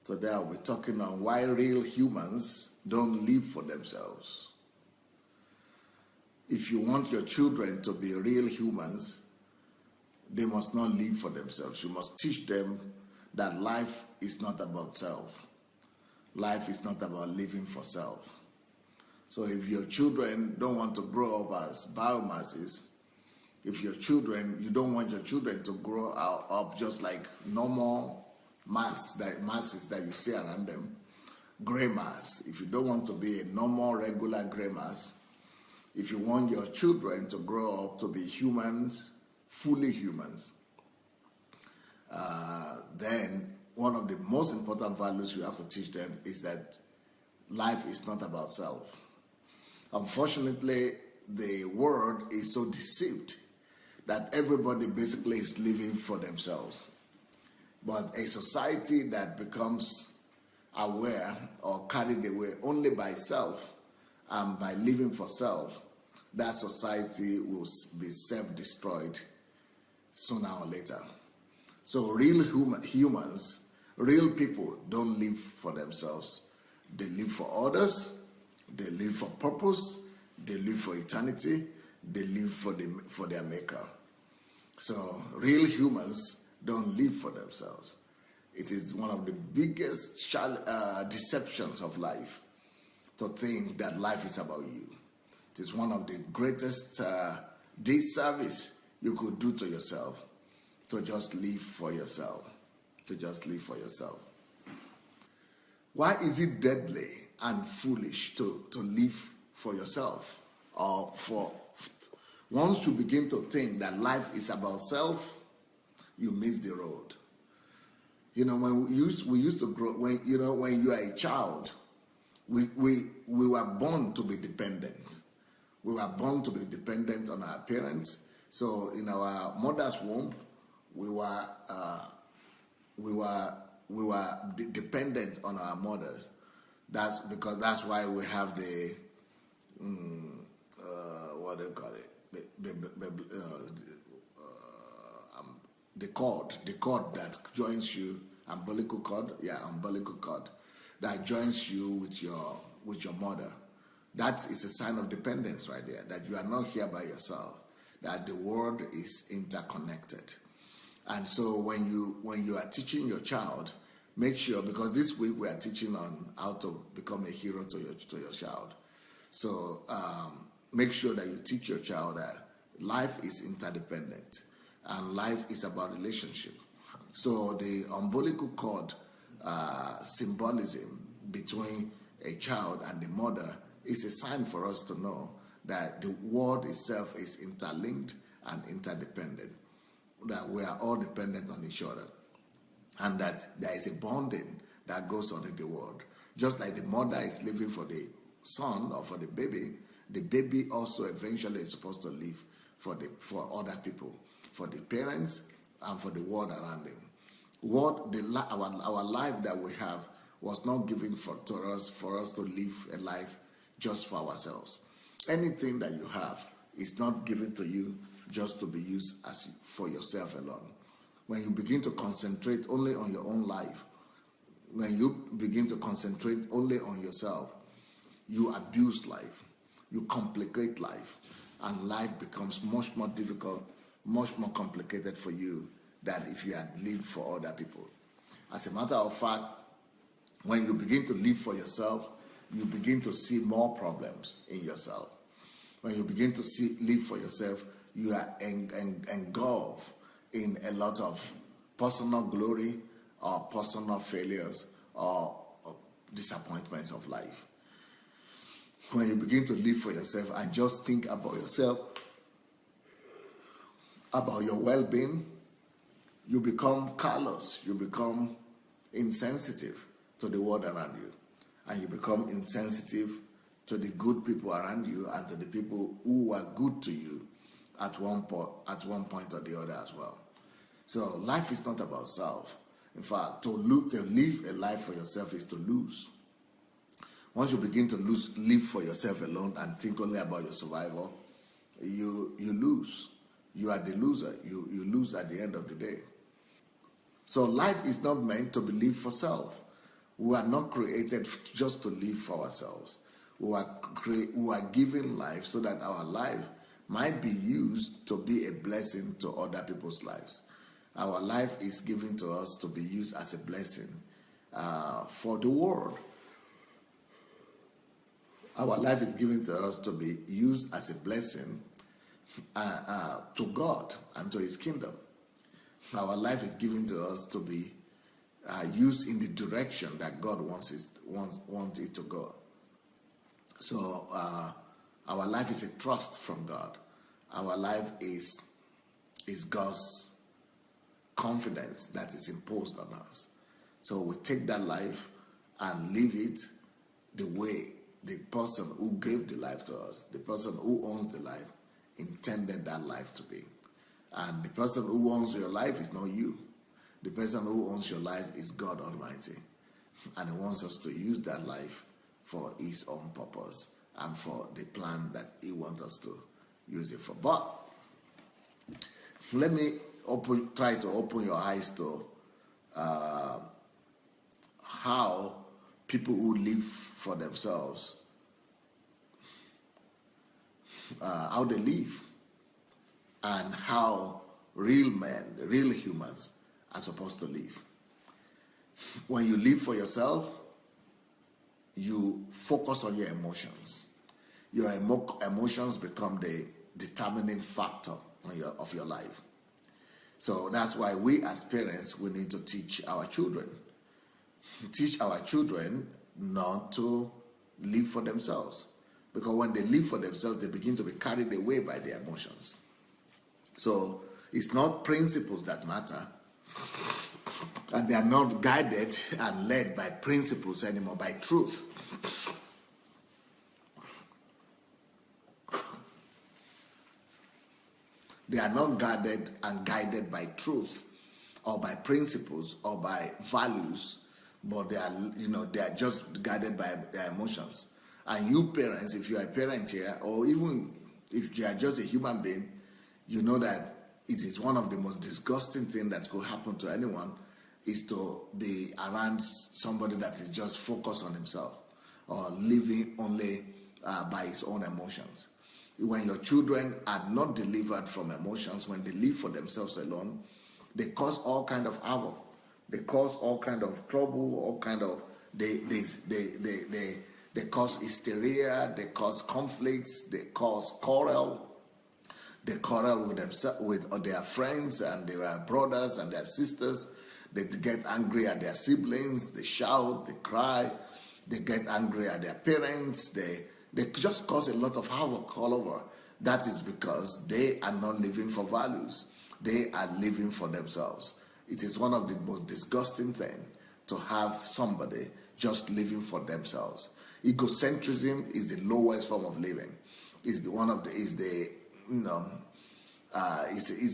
Today I'll be talking on why real humans don't live for themselves. If you want your children to be real humans, they must not live for themselves. You must teach them that life is not about self. Life is not about living for self. So if your children don't want to grow up as biomasses, if you don't want your children to grow up just like normal masses that you see around them, gray mass. If you don't want to be a normal, regular gray mass, if you want your children to grow up to be humans, fully humans, then one of the most important values you have to teach them is that life is not about self. Unfortunately, the world is so deceived that everybody basically is living for themselves. But a society that becomes aware or carried away only by self and by living for self, that society will be self-destroyed sooner or later. So real humans, real people don't live for themselves. They live for others, they live for purpose, they live for eternity, they live for their maker. So real humans don't live for themselves. It is one of the biggest deceptions of life to think that life is about you. It is one of the greatest disservice you could do to yourself, to just live for yourself. To just live for yourself. Why is it deadly and foolish to live for yourself? Or once you begin to think that life is about self, you miss the road. You know, when we used to grow, when you are a child, we were born to be dependent. We were born to be dependent on our parents. So in our mother's womb, we were dependent on our mothers. That's why we have the what do you call it? The cord that joins you, umbilical cord that joins you with your mother. That is a sign of dependence right there, that you are not here by yourself, that the world is interconnected. And so when you are teaching your child, make sure, because this week we are teaching on how to become a hero to your child. So make sure that you teach your child that life is interdependent. And life is about relationship. So the umbilical cord symbolism between a child and the mother is a sign for us to know that the world itself is interlinked and interdependent, that we are all dependent on each other, and that there is a bonding that goes on in the world. Just like the mother is living for the son or for the baby also eventually is supposed to live for other people, for the parents and for the world around them. Our life that we have was not given to us for us to live a life just for ourselves. Anything that you have is not given to you just to be used as for yourself alone. When you begin to concentrate only on your own life, when you begin to concentrate only on yourself, you abuse life, you complicate life, and life becomes much more difficult, much more complicated for you than if you had lived for other people. As a matter of fact, when you begin to live for yourself, you begin to see more problems in yourself. When you begin to live for yourself, you are engulfed in a lot of personal glory or personal failures or disappointments of life. When you begin to live for yourself and just think about yourself, about your well-being, you become callous, you become insensitive to the world around you, and you become insensitive to the good people around you and to the people who are good to you at one point or the other as well. So life is not about self. In fact, to live a life for yourself is to lose. Once you begin to live for yourself alone and think only about your survival, you lose. You are the loser. You lose at the end of the day. So life is not meant to be lived for self. We are not created just to live for ourselves. We are given life so that our life might be used to be a blessing to other people's lives. Our life is given to us to be used as a blessing for the world. Our life is given to us to be used as a blessing to God and to His kingdom. Our life is given to us to be used in the direction that God wants it to go. So our life is a trust from God. Our life is God's confidence that is imposed on us. So we take that life and live it the way the person who gave the life to us, the person who owns the life, intended that life to be. And the person who owns your life is not you. The person who owns your life is God Almighty. And He wants us to use that life for His own purpose and for the plan that He wants us to use it for. But let me try to open your eyes to how people who live for themselves, how they live, and how real men, real humans are supposed to live. When you live for yourself, you focus on your emotions. Your emotions become the determining factor of your life. So that's why we as parents, we need to teach our children. Teach our children not to live for themselves. Because when they live for themselves, they begin to be carried away by their emotions. So it's not principles that matter. And they are not guided and led by principles anymore, by truth. They are not guided and guided by truth or by principles or by values, but they are just guided by their emotions. And you parents, if you are a parent here, or even if you are just a human being, you know that it is one of the most disgusting things that could happen to anyone is to be around somebody that is just focused on himself or living only by his own emotions. When your children are not delivered from emotions, when they live for themselves alone, they cause all kind of havoc. They cause all kind of trouble, all kind of they cause hysteria, they cause conflicts, they cause quarrel. They quarrel with themselves, with their friends and their brothers and their sisters. They get angry at their siblings. They shout, they cry. They get angry at their parents. They just cause a lot of havoc all over. That is because they are not living for values. They are living for themselves. It is one of the most disgusting things to have somebody just living for themselves. Egocentrism is the lowest form of living. Is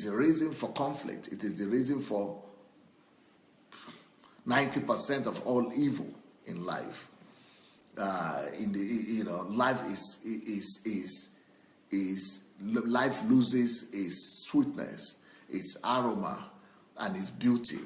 a reason for conflict. It is the reason for 90% of all evil in life. Life life loses its sweetness, its aroma, and its beauty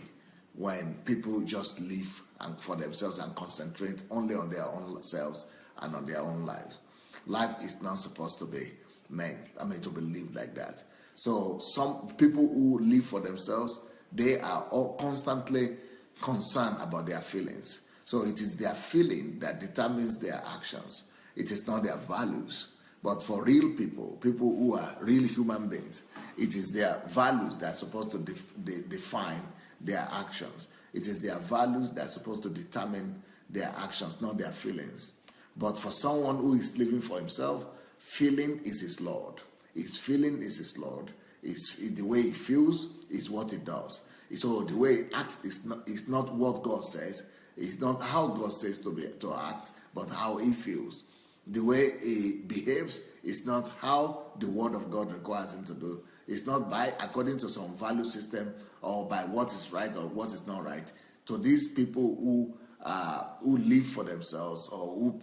when people just live for themselves and concentrate only on their own selves and on their own lives. Life is not supposed to be to be lived like that. So some people who live for themselves, they are all constantly concerned about their feelings. So it is their feeling that determines their actions. It is not their values. But for real people who are real human beings, it is their values that are supposed to define their actions. It is their values that are supposed to determine their actions, not their feelings. But for someone who is living for himself, feeling is his Lord. His feeling is his Lord. The way he feels is what he does. So the way he acts is not what God says. It's not how God says to act, but how he feels. The way he behaves is not how the word of God requires him to do. It's not according to some value system or by what is right or what is not right. To these people who live for themselves or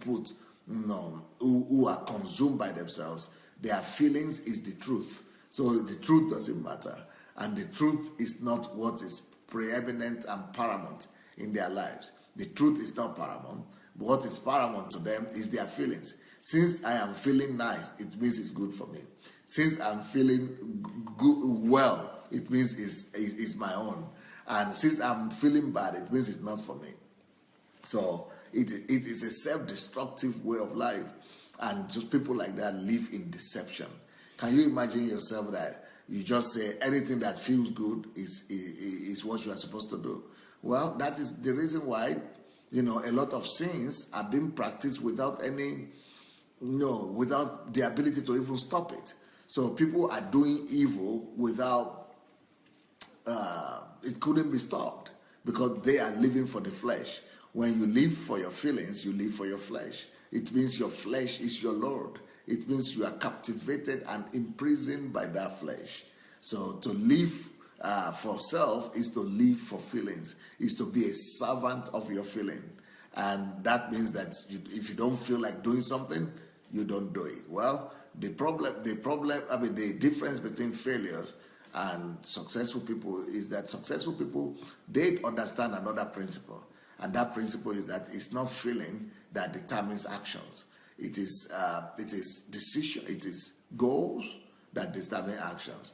who are consumed by themselves, their feelings is the truth. So the truth doesn't matter. And the truth is not what is preeminent and paramount in their lives. The truth is not paramount. What is paramount to them is their feelings. Since I am feeling nice, it means it's good for me. Since I'm feeling well, it means it's my own. And since I'm feeling bad, it means it's not for me. So it is a self-destructive way of life. And just people like that live in deception. Can you imagine yourself that you just say anything that feels good is what you are supposed to do? Well, that is the reason why, a lot of sins are being practiced without without the ability to even stop it. So people are doing evil without, it couldn't be stopped because they are living for the flesh. When you live for your feelings, you live for your flesh. It means your flesh is your Lord. It means you are captivated and imprisoned by that flesh. So to live for self is to live for feelings, is to be a servant of your feeling. And that means that if you don't feel like doing something, you don't do it. Well, the difference between failures and successful people is that successful people, they understand another principle. And that principle is that it's not feeling that determines actions. It is decision. It is goals that determine actions.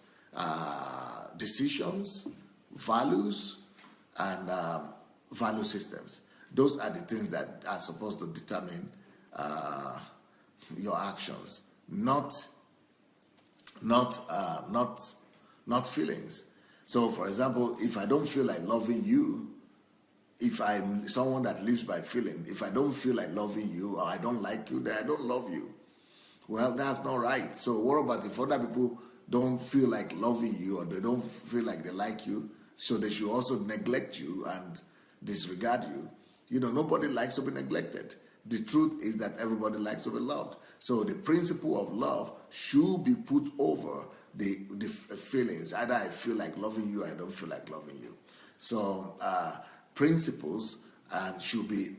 Decisions, values, and value systems. Those are the things that are supposed to determine your actions, not feelings. So, for example, if I don't feel like loving you, if I'm someone that lives by feeling, if I don't feel like loving you or I don't like you, then I don't love you. Well, that's not right. So what about if other people don't feel like loving you or they don't feel like they like you, so they should also neglect you and disregard you? Nobody likes to be neglected. The truth is that everybody likes to be loved. So the principle of love should be put over the feelings. Either I feel like loving you or I don't feel like loving you. So principles should be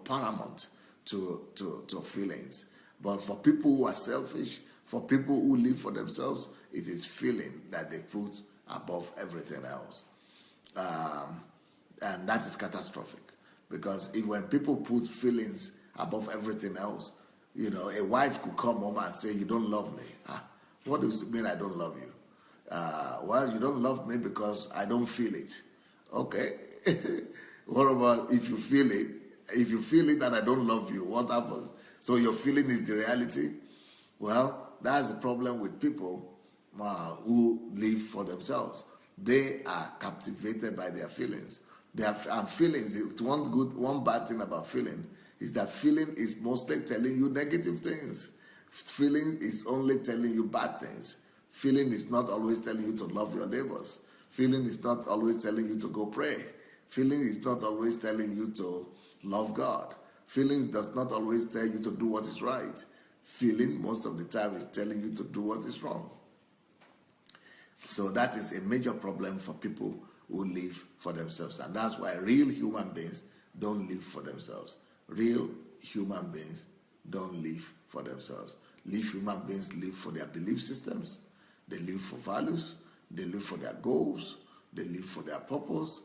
paramount to feelings. But for people who are selfish, for people who live for themselves, it is feeling that they put above everything else. And that is catastrophic. Because when people put feelings above everything else, a wife could come home and say, you don't love me. What does it mean I don't love you? Well, you don't love me because I don't feel it. Okay. What about if you feel it? If you feel it and I don't love you, what happens? So your feeling is the reality? Well, that's the problem with people who live for themselves. They are captivated by their feelings. Feelings. One bad thing about feeling is that feeling is mostly telling you negative things. Feeling is only telling you bad things. Feeling is not always telling you to love your neighbors. Feeling is not always telling you to go pray. Feeling is not always telling you to love God. Feeling does not always tell you to do what is right. Feeling most of the time is telling you to do what is wrong. So that is a major problem for people who live for themselves. And that's why real human beings don't live for themselves. Real human beings don't live for themselves. Real human beings live for their belief systems. They live for values. They live for their goals. They live for their purpose.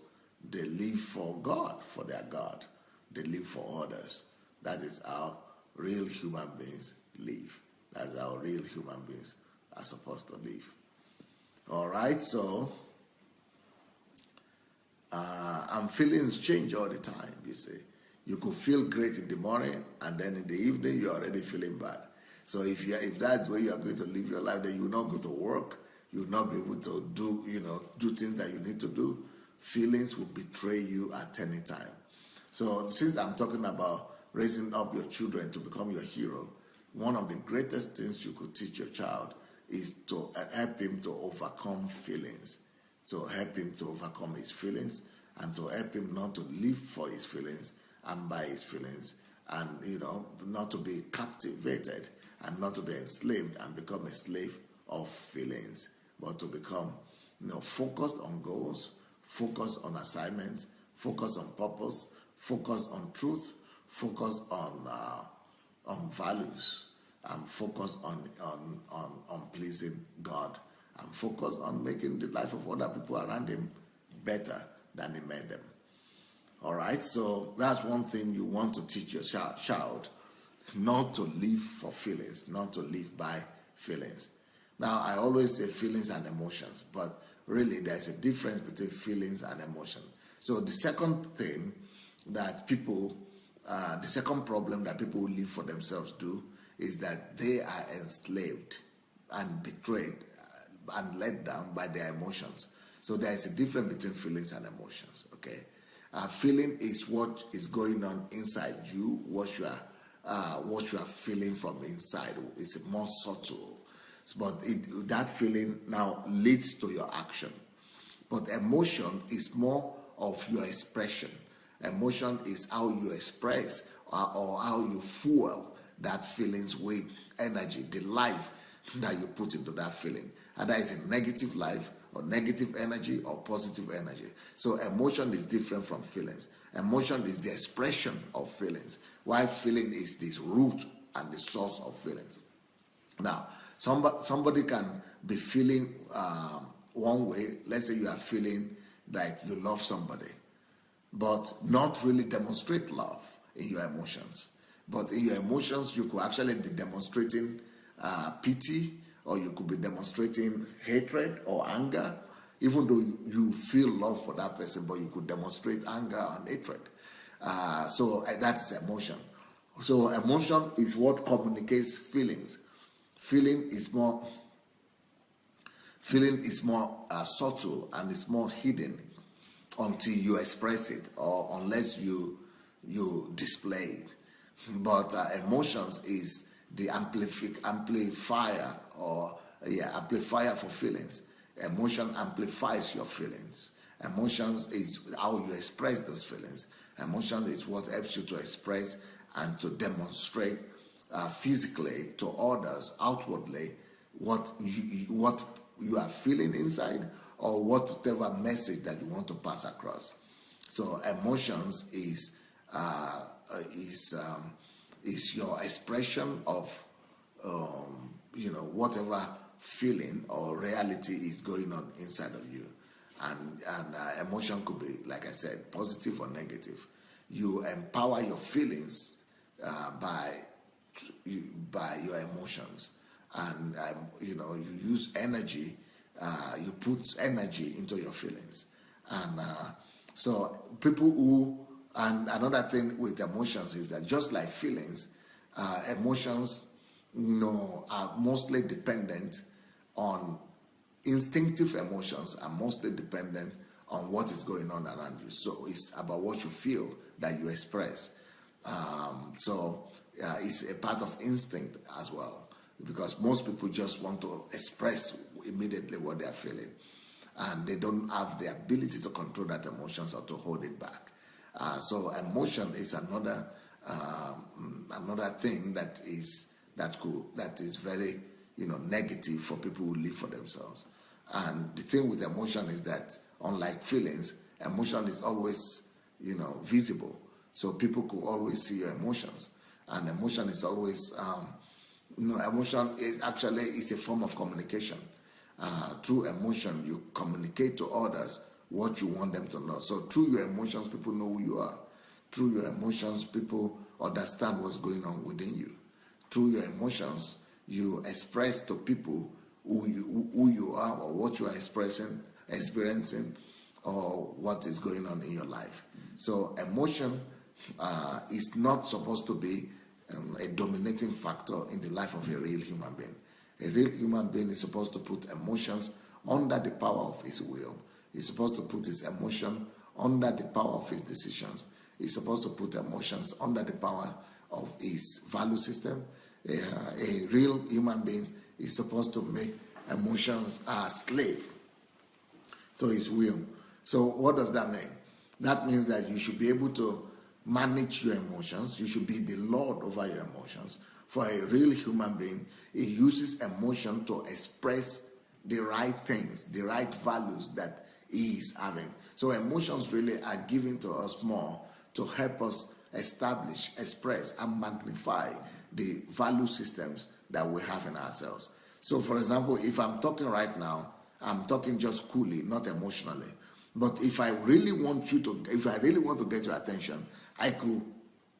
They live for God, for their God. They live for others. That is how real human beings live. That's how real human beings are supposed to live. All right, so and feelings change all the time, you see. You could feel great in the morning, and then in the evening, you're already feeling bad. So if that's where you are going to live your life, then you will not go to work. You will not be able to do things that you need to do. Feelings will betray you at any time. So since I'm talking about raising up your children to become your hero, one of the greatest things you could teach your child is to help him to overcome feelings, to help him to overcome his feelings, and to help him not to live for his feelings and by his feelings, and not to be captivated and not to be enslaved and become a slave of feelings, but to become focused on goals, focused on assignments, focused on purpose, focused on truth, focused on values, and focused on pleasing God, and focused on making the life of other people around him better than he made them. All right, so that's one thing you want to teach your child, not to live for feelings, not to live by feelings. Now, I always say feelings and emotions, but really there's a difference between feelings and emotion. So the second thing that people, the second problem that people who live for themselves do is that they are enslaved and betrayed and let down by their emotions. So there is a difference between feelings and emotions. Okay, feeling is what is going on inside you, what you are feeling from inside. It's more subtle, but that feeling now leads to your action. But emotion is more of your expression. Emotion is how you express or how you fuel that feelings with energy, the life that you put into that feeling. And that is a negative life or negative energy or positive energy. So emotion is different from feelings. Emotion is the expression of feelings, while feeling is this root and the source of feelings. Now, somebody can be feeling one way. Let's say you are feeling like you love somebody, but not really demonstrate love in your emotions. But in your emotions, you could actually be demonstrating pity, or you could be demonstrating hatred or anger, even though you feel love for that person, but you could demonstrate anger and hatred. So that's emotion. So emotion is what communicates feelings. Feeling is more subtle and it's more hidden until you express it or unless you display it. But emotions is the amplifier amplifier for feelings. Emotion amplifies your feelings. Emotions is how you express those feelings. Emotion is what helps you to express and to demonstrate physically to others outwardly what you are feeling inside or whatever message that you want to pass across. So emotions is your expression of whatever feeling or reality is going on inside of you, and emotion could be, like I said, positive or negative. You empower your feelings by your emotions, and you use energy. You put energy into your feelings, and so people who. And another thing with emotions is that just like feelings, emotions, are mostly dependent on instinctive emotions are mostly dependent on what is going on around you. So it's about what you feel that you express. It's a part of instinct as well, because most people just want to express immediately what they are feeling, and they don't have the ability to control that emotions or to hold it back. So emotion is another thing that is very negative for people who live for themselves. And the thing with emotion is that unlike feelings, emotion is always visible. So people could always see your emotions, and emotion is always emotion is a form of communication. Through emotion, you communicate to others what you want them to know. So through your emotions, people know who you are. Through your emotions, people understand what's going on within you. Through your emotions, you express to people who you are or what you are experiencing, or what is going on in your life. So emotion is not supposed to be a dominating factor in the life of a real human being. A real human being is supposed to put emotions under the power of his will. He's supposed to put his emotion under the power of his decisions. He's supposed to put emotions under the power of his value system. A real human being is supposed to make emotions a slave to his will. So what does that mean? That means that you should be able to manage your emotions. You should be the Lord over your emotions. For a real human being, he uses emotion to express the right things, the right values that he is having. So emotions really are given to us more to help us establish, express, and magnify the value systems that we have in ourselves. So for example, if I'm talking right now, I'm talking just coolly, not emotionally. But if I really want to get your attention, I could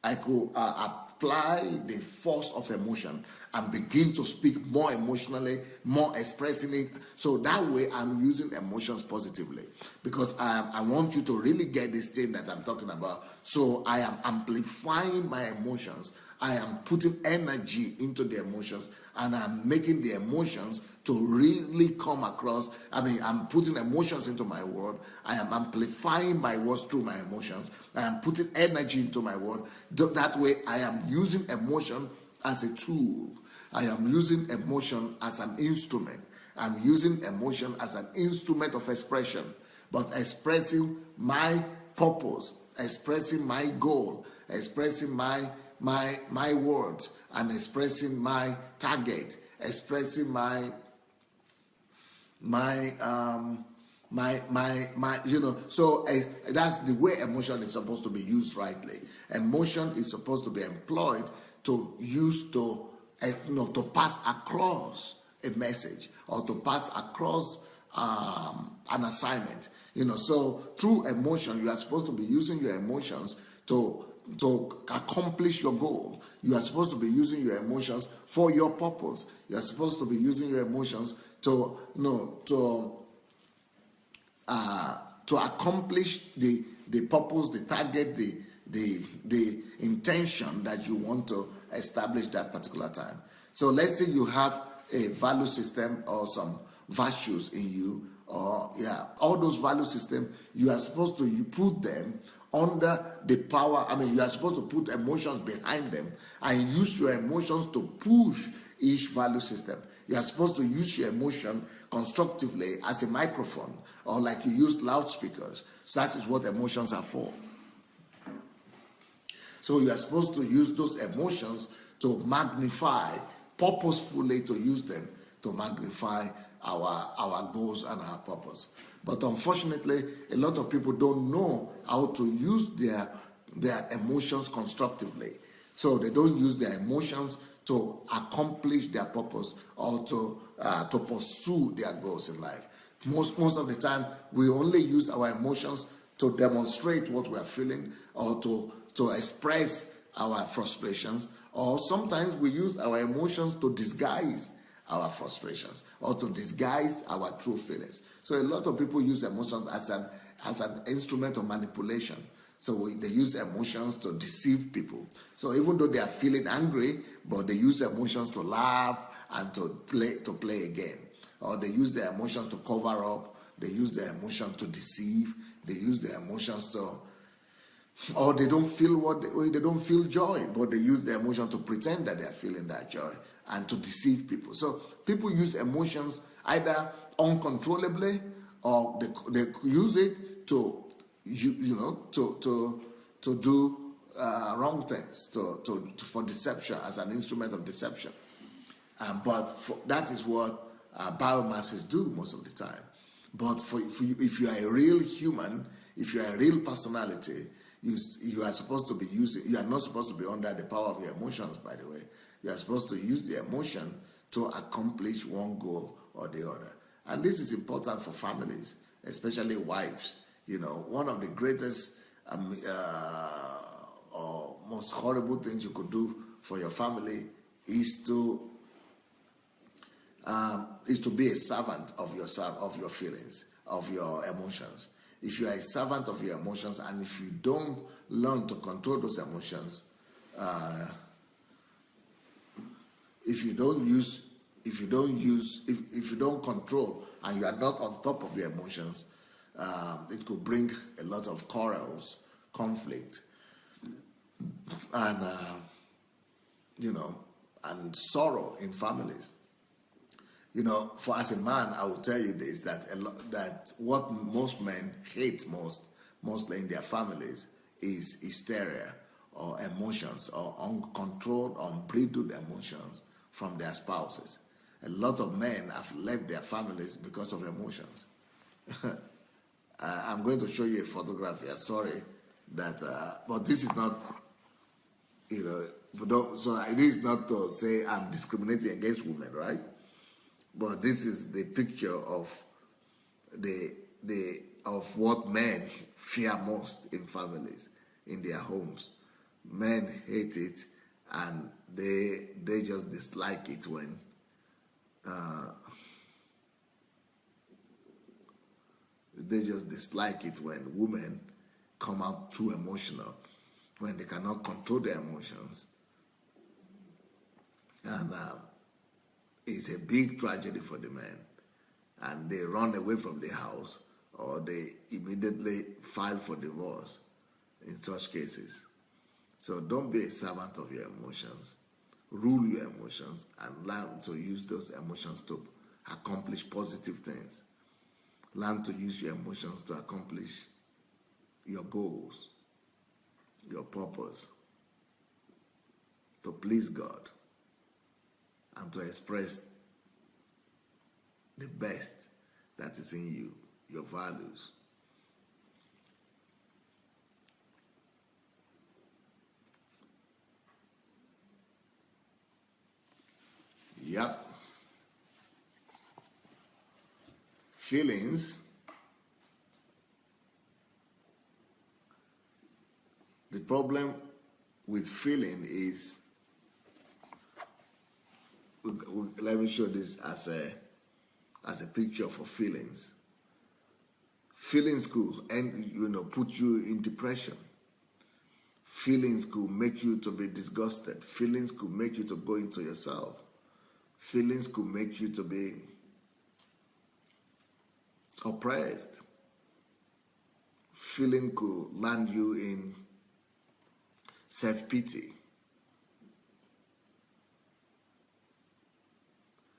apply the force of emotion and begin to speak more emotionally, more expressing it. So that way I'm using emotions positively, because I want you to really get this thing that I'm talking about. So I am amplifying my emotions. I am putting energy into the emotions, and I'm making the emotions to really come across. I'm putting emotions into my word. I am amplifying my words through my emotions. I am putting energy into my word. That way, I am using emotion as a tool. I am using emotion as an instrument. I'm using emotion as an instrument of expression, but expressing my purpose, expressing my goal, expressing my words, and expressing my target, expressing my so that's the way emotion is supposed to be used rightly. Emotion is supposed to be employed to to pass across a message, or to pass across an assignment. So through emotion, you are supposed to be using your emotions to accomplish your goal. You are supposed to be using your emotions for your purpose. You are supposed to be using your emotions to accomplish the purpose, the target, the intention that you want to establish that particular time. So let's say you have a value system or some virtues in you, or all those value systems, you are supposed to put them under the power. You are supposed to put emotions behind them and use your emotions to push each value system. You are supposed to use your emotion constructively as a microphone, or like you use loudspeakers. So that is what emotions are for. So you are supposed to use those emotions to magnify, purposefully to use them to magnify our goals and our purpose. But unfortunately, a lot of people don't know how to use their emotions constructively. So they don't use their emotions to accomplish their purpose, or to pursue their goals in life. Most of the time, we only use our emotions to demonstrate what we are feeling, or to express our frustrations, or sometimes we use our emotions to disguise our frustrations, or to disguise our true feelings. So a lot of people use emotions as an instrument of manipulation. So they use emotions to deceive people. So even though they are feeling angry, but they use emotions to laugh and to play again. Or they use their emotions to cover up. They use their emotions to deceive. They use their emotions to, or they don't feel joy, but they use their emotion to pretend that they are feeling that joy and to deceive people. So people use emotions either uncontrollably, or they use it to do wrong things, for deception, as an instrument of deception. That is what biomasses do most of the time. But if you are a real human, if you are a real personality, you are supposed to be using. You are not supposed to be under the power of your emotions. By the way, you are supposed to use the emotion to accomplish one goal or the other. And this is important for families, especially wives. One of the greatest or most horrible things you could do for your family is to be a servant of your feelings, of your emotions. If you are a servant of your emotions, and if you don't learn to control those emotions, if you don't control, and you are not on top of your emotions, it could bring a lot of quarrels, conflict, and and sorrow in families. For as a man, I will tell you this, that what most men hate mostly in their families, is hysteria, or emotions, or uncontrolled, unbridled emotions from their spouses. A lot of men have left their families because of emotions. I'm going to show you a photograph here. Sorry, but this is not, so it is not to say I'm discriminating against women, right? But this is the picture of the of what men fear most in families, in their homes. Men hate it, and they just dislike it when women come out too emotional, when they cannot control their emotions, and it's a big tragedy for the men, and they run away from the house, or they immediately file for divorce in such cases. So don't be a servant of your emotions. Rule your emotions and learn to use those emotions to accomplish positive things. Learn to use your emotions to accomplish your goals, your purpose, to please God, and to express the best that is in you, your values. Yep. Feelings. The problem with feeling is, let me show this as a picture for feelings. Feelings could put you in depression. Feelings could make you to be disgusted. Feelings could make you to go into yourself. Feelings could make you to be oppressed. Feeling could land you in self-pity.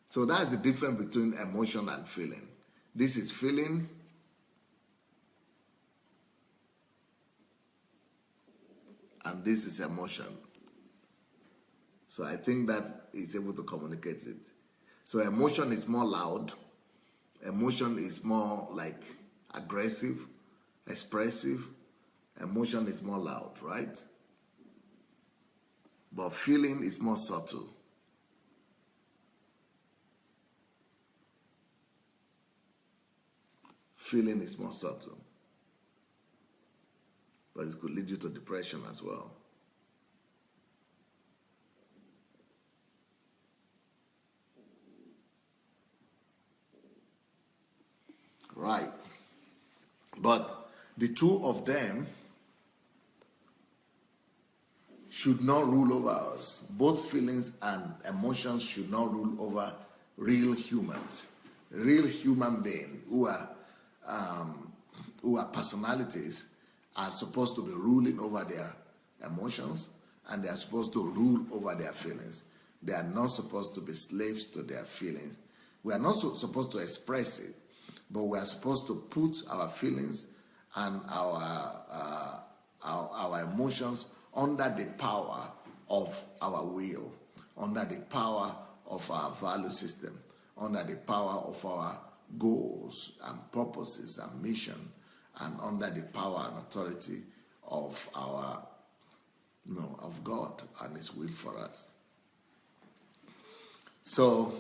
So that's the difference between emotion and feeling. This is feeling, and this is emotion. So I think that is able to communicate it. So emotion is more loud. Emotion is more like aggressive, expressive. Emotion is more loud, right? But feeling is more subtle. Feeling is more subtle. But it could lead you to depression as well. Right. But the two of them should not rule over us. Both feelings and emotions should not rule over real humans. Real human beings who are personalities are supposed to be ruling over their emotions, and they are supposed to rule over their feelings. They are not supposed to be slaves to their feelings. We are not supposed to express it, but we are supposed to put our feelings and our emotions under the power of our will, under the power of our value system, under the power of our goals and purposes and mission, and under the power and authority of of God and His will for us. So,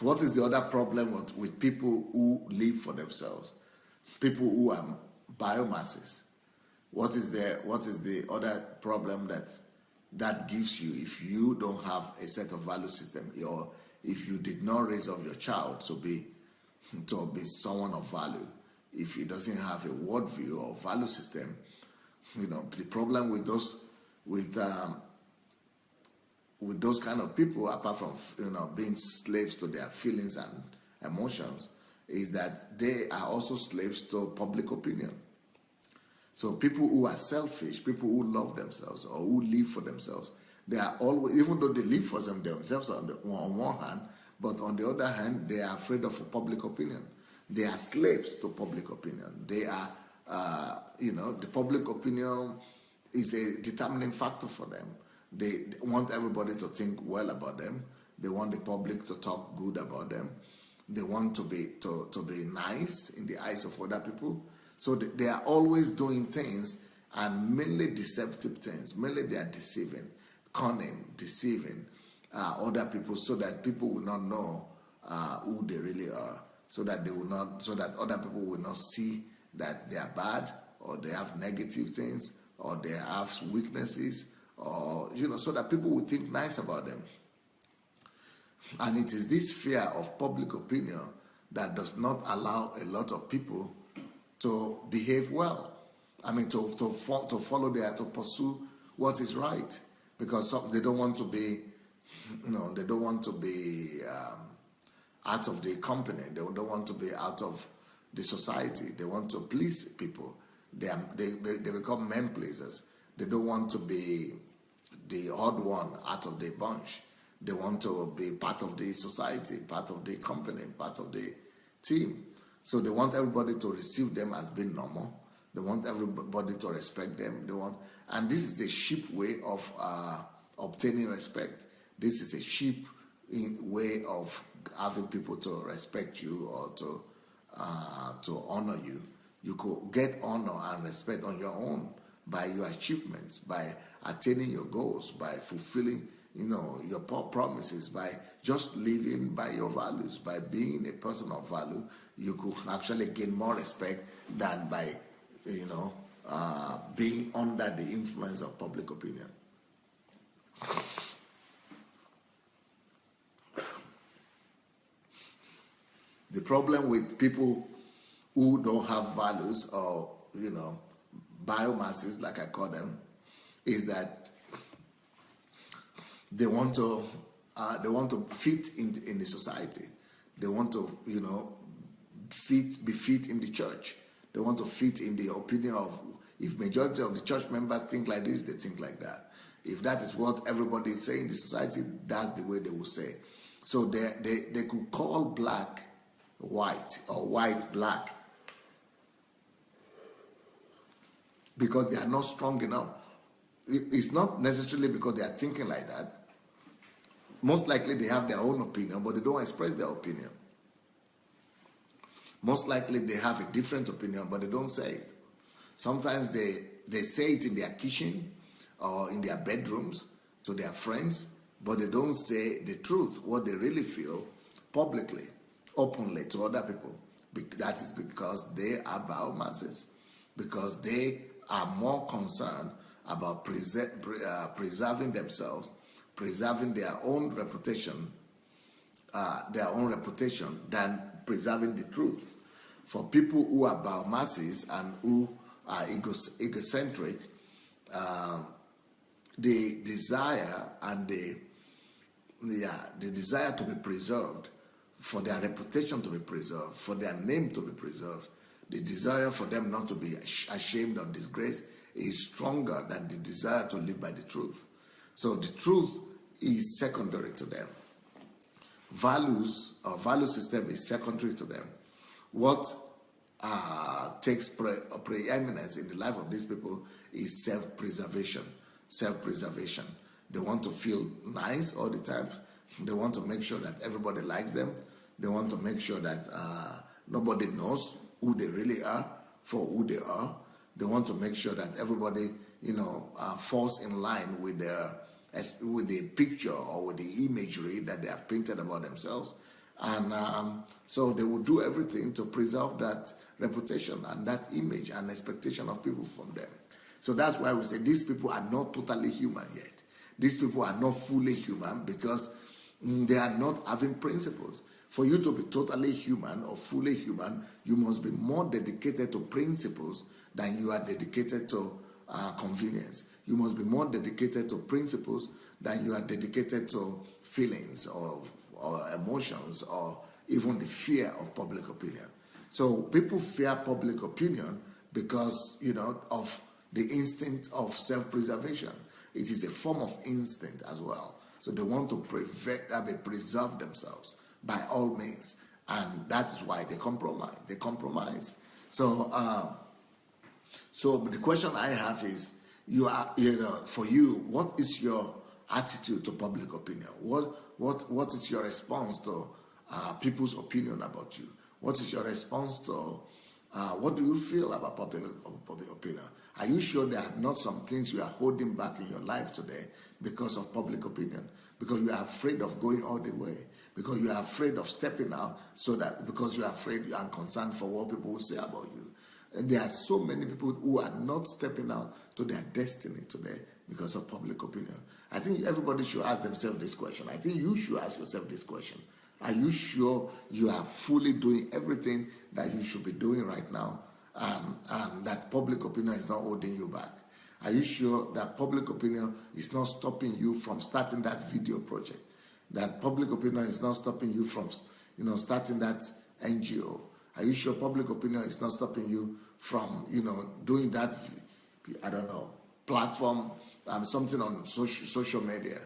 what is the other problem with people who live for themselves? People who are biomasses. What is the other problem that gives you if you don't have a set of value system, or if you did not raise up your child to be someone of value? If he doesn't have a worldview or value system, the problem with those kind of people, apart from being slaves to their feelings and emotions, is that they are also slaves to public opinion. So people who are selfish, people who love themselves or who live for themselves, they are always, even though they live for themselves on one hand, but on the other hand, they are afraid of public opinion. They are slaves to public opinion. They are, the public opinion is a determining factor for them. They want everybody to think well about them. They want the public to talk good about them. They want to be nice in the eyes of other people. So they are always doing things, and mainly deceptive things. Mainly they are deceiving, cunning, deceiving other people, so that people will not know who they really are. so that they will not, so that other people will not see that they are bad, or they have negative things, or they have weaknesses, or so that people will think nice about them. And it is this fear of public opinion that does not allow a lot of people to behave well. I mean, to follow to pursue what is right, because they don't want to be, they don't want to be out of the company. They don't want to be out of the society. They want to please people. They become men pleasers. They don't want to be the odd one out of the bunch. They want to be part of the society, part of the company, part of the team. So they want everybody to receive them as being normal. They want everybody to respect them. And this is a cheap way of obtaining respect. This is a cheap way of having people to respect you or to honor you. You could get honor and respect on your own by your achievements, by attaining your goals, by fulfilling your promises, by just living by your values, by being a person of value. You could actually gain more respect than by being under the influence of public opinion. The problem with people who don't have values, or biomasses, like I call them, is that they want to fit in the society. They want to be fit in the church. They want to fit in the opinion of, if majority of the church members think like this, they think like that. If that is what everybody is saying in the society, that's the way they will say. So they could call black white, or white black, because they are not strong enough. It's not necessarily because they are thinking like that. Most likely they have their own opinion, but they don't express their opinion. Most likely they have a different opinion, but they don't say it. Sometimes they say it in their kitchen or in their bedrooms to their friends, but they don't say the truth, what they really feel, publicly, openly to other people. That is because they are biomasses, because they are more concerned about preserving themselves, preserving their own reputation than preserving the truth. For people who are biomasses and who are egocentric, the desire and the desire to be preserved, for their reputation to be preserved, for their name to be preserved, the desire for them not to be ashamed or disgraced is stronger than the desire to live by the truth. So the truth is secondary to them. Values or value system is secondary to them. What takes preeminence in the life of these people is self-preservation. Self-preservation. They want to feel nice all the time. They want to make sure that everybody likes them. They want to make sure that nobody knows who they really are for who they are. They want to make sure that everybody, falls in line with the picture or with the imagery that they have painted about themselves. And so they will do everything to preserve that reputation and that image and expectation of people from them. So that's why we say these people are not totally human yet. These people are not fully human because they are not having principles. For you to be totally human or fully human, you must be more dedicated to principles than you are dedicated to convenience. You must be more dedicated to principles than you are dedicated to feelings or emotions or even the fear of public opinion. So people fear public opinion because, of the instinct of self-preservation. It is a form of instinct as well. So they want to preserve themselves by all means. And that is why they compromise. They compromise. So the question I have is, for you, what is your attitude to public opinion? What is your response to people's opinion about you? What is your response to What do you feel about public opinion? Are you sure there are not some things you are holding back in your life today because of public opinion? Because you are afraid of going all the way. Because you are afraid of stepping out, because you are afraid, you are concerned for what people will say about you. And there are so many people who are not stepping out to their destiny today because of public opinion. I think everybody should ask themselves this question. I think you should ask yourself this question. Are you sure you are fully doing everything that you should be doing right now, and that public opinion is not holding you back? Are you sure that public opinion is not stopping you from starting that video project? That public opinion is not stopping you from, starting that NGO? Are you sure public opinion is not stopping you from, doing that, I don't know, platform, something on social media?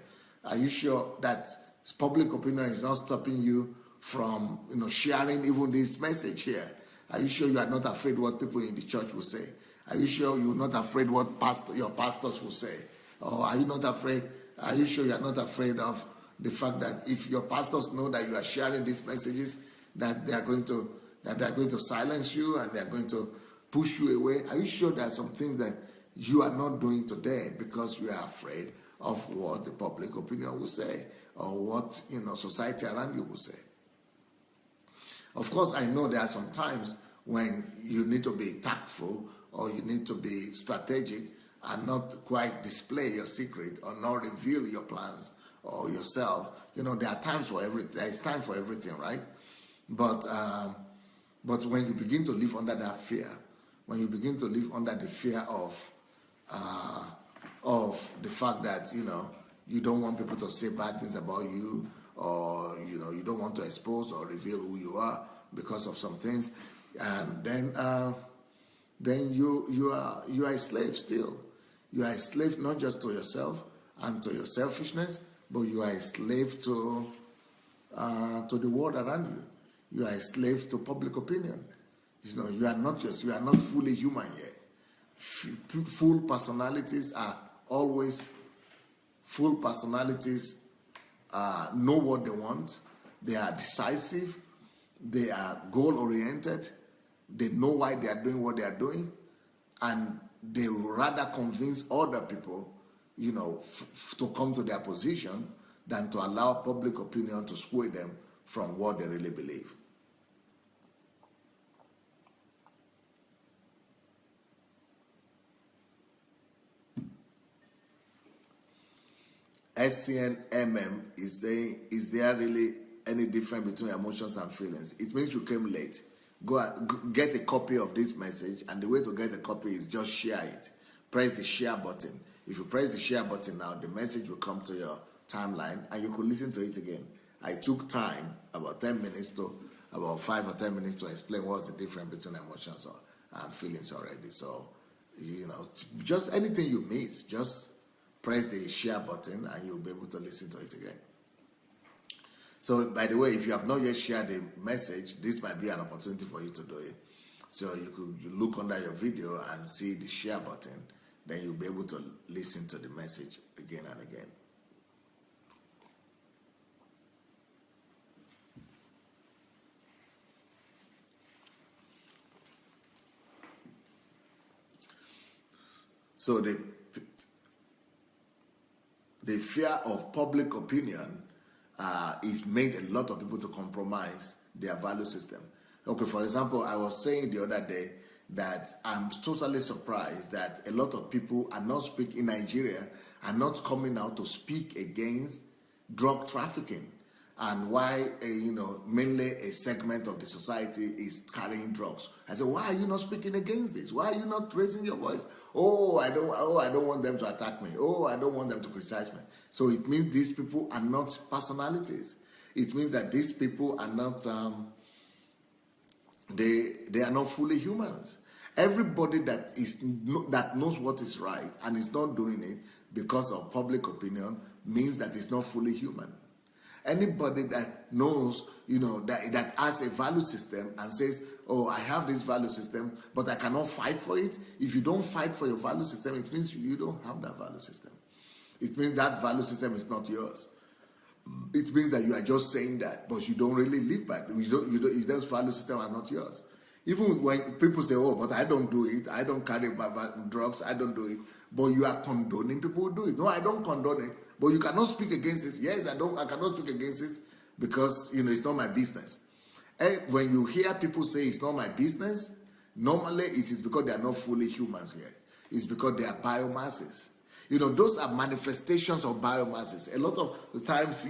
Are you sure that public opinion is not stopping you from, sharing even this message here? Are you sure you are not afraid what people in the church will say? Are you sure you're not afraid what your pastors will say? Or are you not afraid? Are you sure you are not afraid of the fact that if your pastors know that you are sharing these messages, that they are going to silence you and they are going to push you away? Are you sure there are some things that you are not doing today because you are afraid of what the public opinion will say, or what society around you will say? Of course, I know there are some times when you need to be tactful, or you need to be strategic and not quite display your secret or not reveal your plans or yourself. There are times for everything. There is time for everything, right? But when you begin to live under that fear, when you begin to live under the fear of the fact that you don't want people to say bad things about you, or you don't want to expose or reveal who you are because of some things, and then you are a slave still. You are a slave not just to yourself and to your selfishness, but you are a slave to the world around you. You are a slave to public opinion. You are not fully human yet. Full personalities know what they want. They are decisive. They are goal-oriented. They know why they are doing what they are doing, and they will rather convince other people, to come to their position than to allow public opinion to sway them from what they really believe. SCNMM is saying, is there really any difference between emotions and feelings? It means you came late. Go get a copy of this message, and the way to get a copy is just share it. Press the share button. If you press the share button now, the message will come to your timeline, and you could listen to it again. I took time, about 5 or 10 minutes to explain what's the difference between emotions and feelings already. So, just anything you miss, just press the share button and you'll be able to listen to it again. So, by the way, if you have not yet shared the message, this might be an opportunity for you to do it. So you look under your video and see the share button, then you'll be able to listen to the message again and again. So the fear of public opinion is made a lot of people to compromise their value system. Okay, for example, I was saying the other day that I'm totally surprised that a lot of people are not speaking in Nigeria, are not coming out to speak against drug trafficking, and why mainly a segment of the society is carrying drugs. I said, why are you not speaking against this? Why are you not raising your voice? I don't want them to attack me. I don't want them to criticize me. So it means these people are not personalities. It means that these people are not they are not fully humans. Everybody that knows what is right and is not doing it because of public opinion means that it's not fully human. Anybody that knows, that has a value system and says, I have this value system, but I cannot fight for it. If you don't fight for your value system, it means you don't have that value system. It means that value system is not yours. It means that you are just saying that, but you don't really live by it. Those value systems are not yours. Even when people say, oh, but I don't do it, I don't carry drugs, I don't do it, but you are condoning people who do it. No, I don't condone it, but you cannot speak against it. Yes, I cannot speak against it because, it's not my business. And when you hear people say it's not my business, normally it is because they are not fully humans yet. It's because they are biomasses. Those are manifestations of biomasses. A lot of times,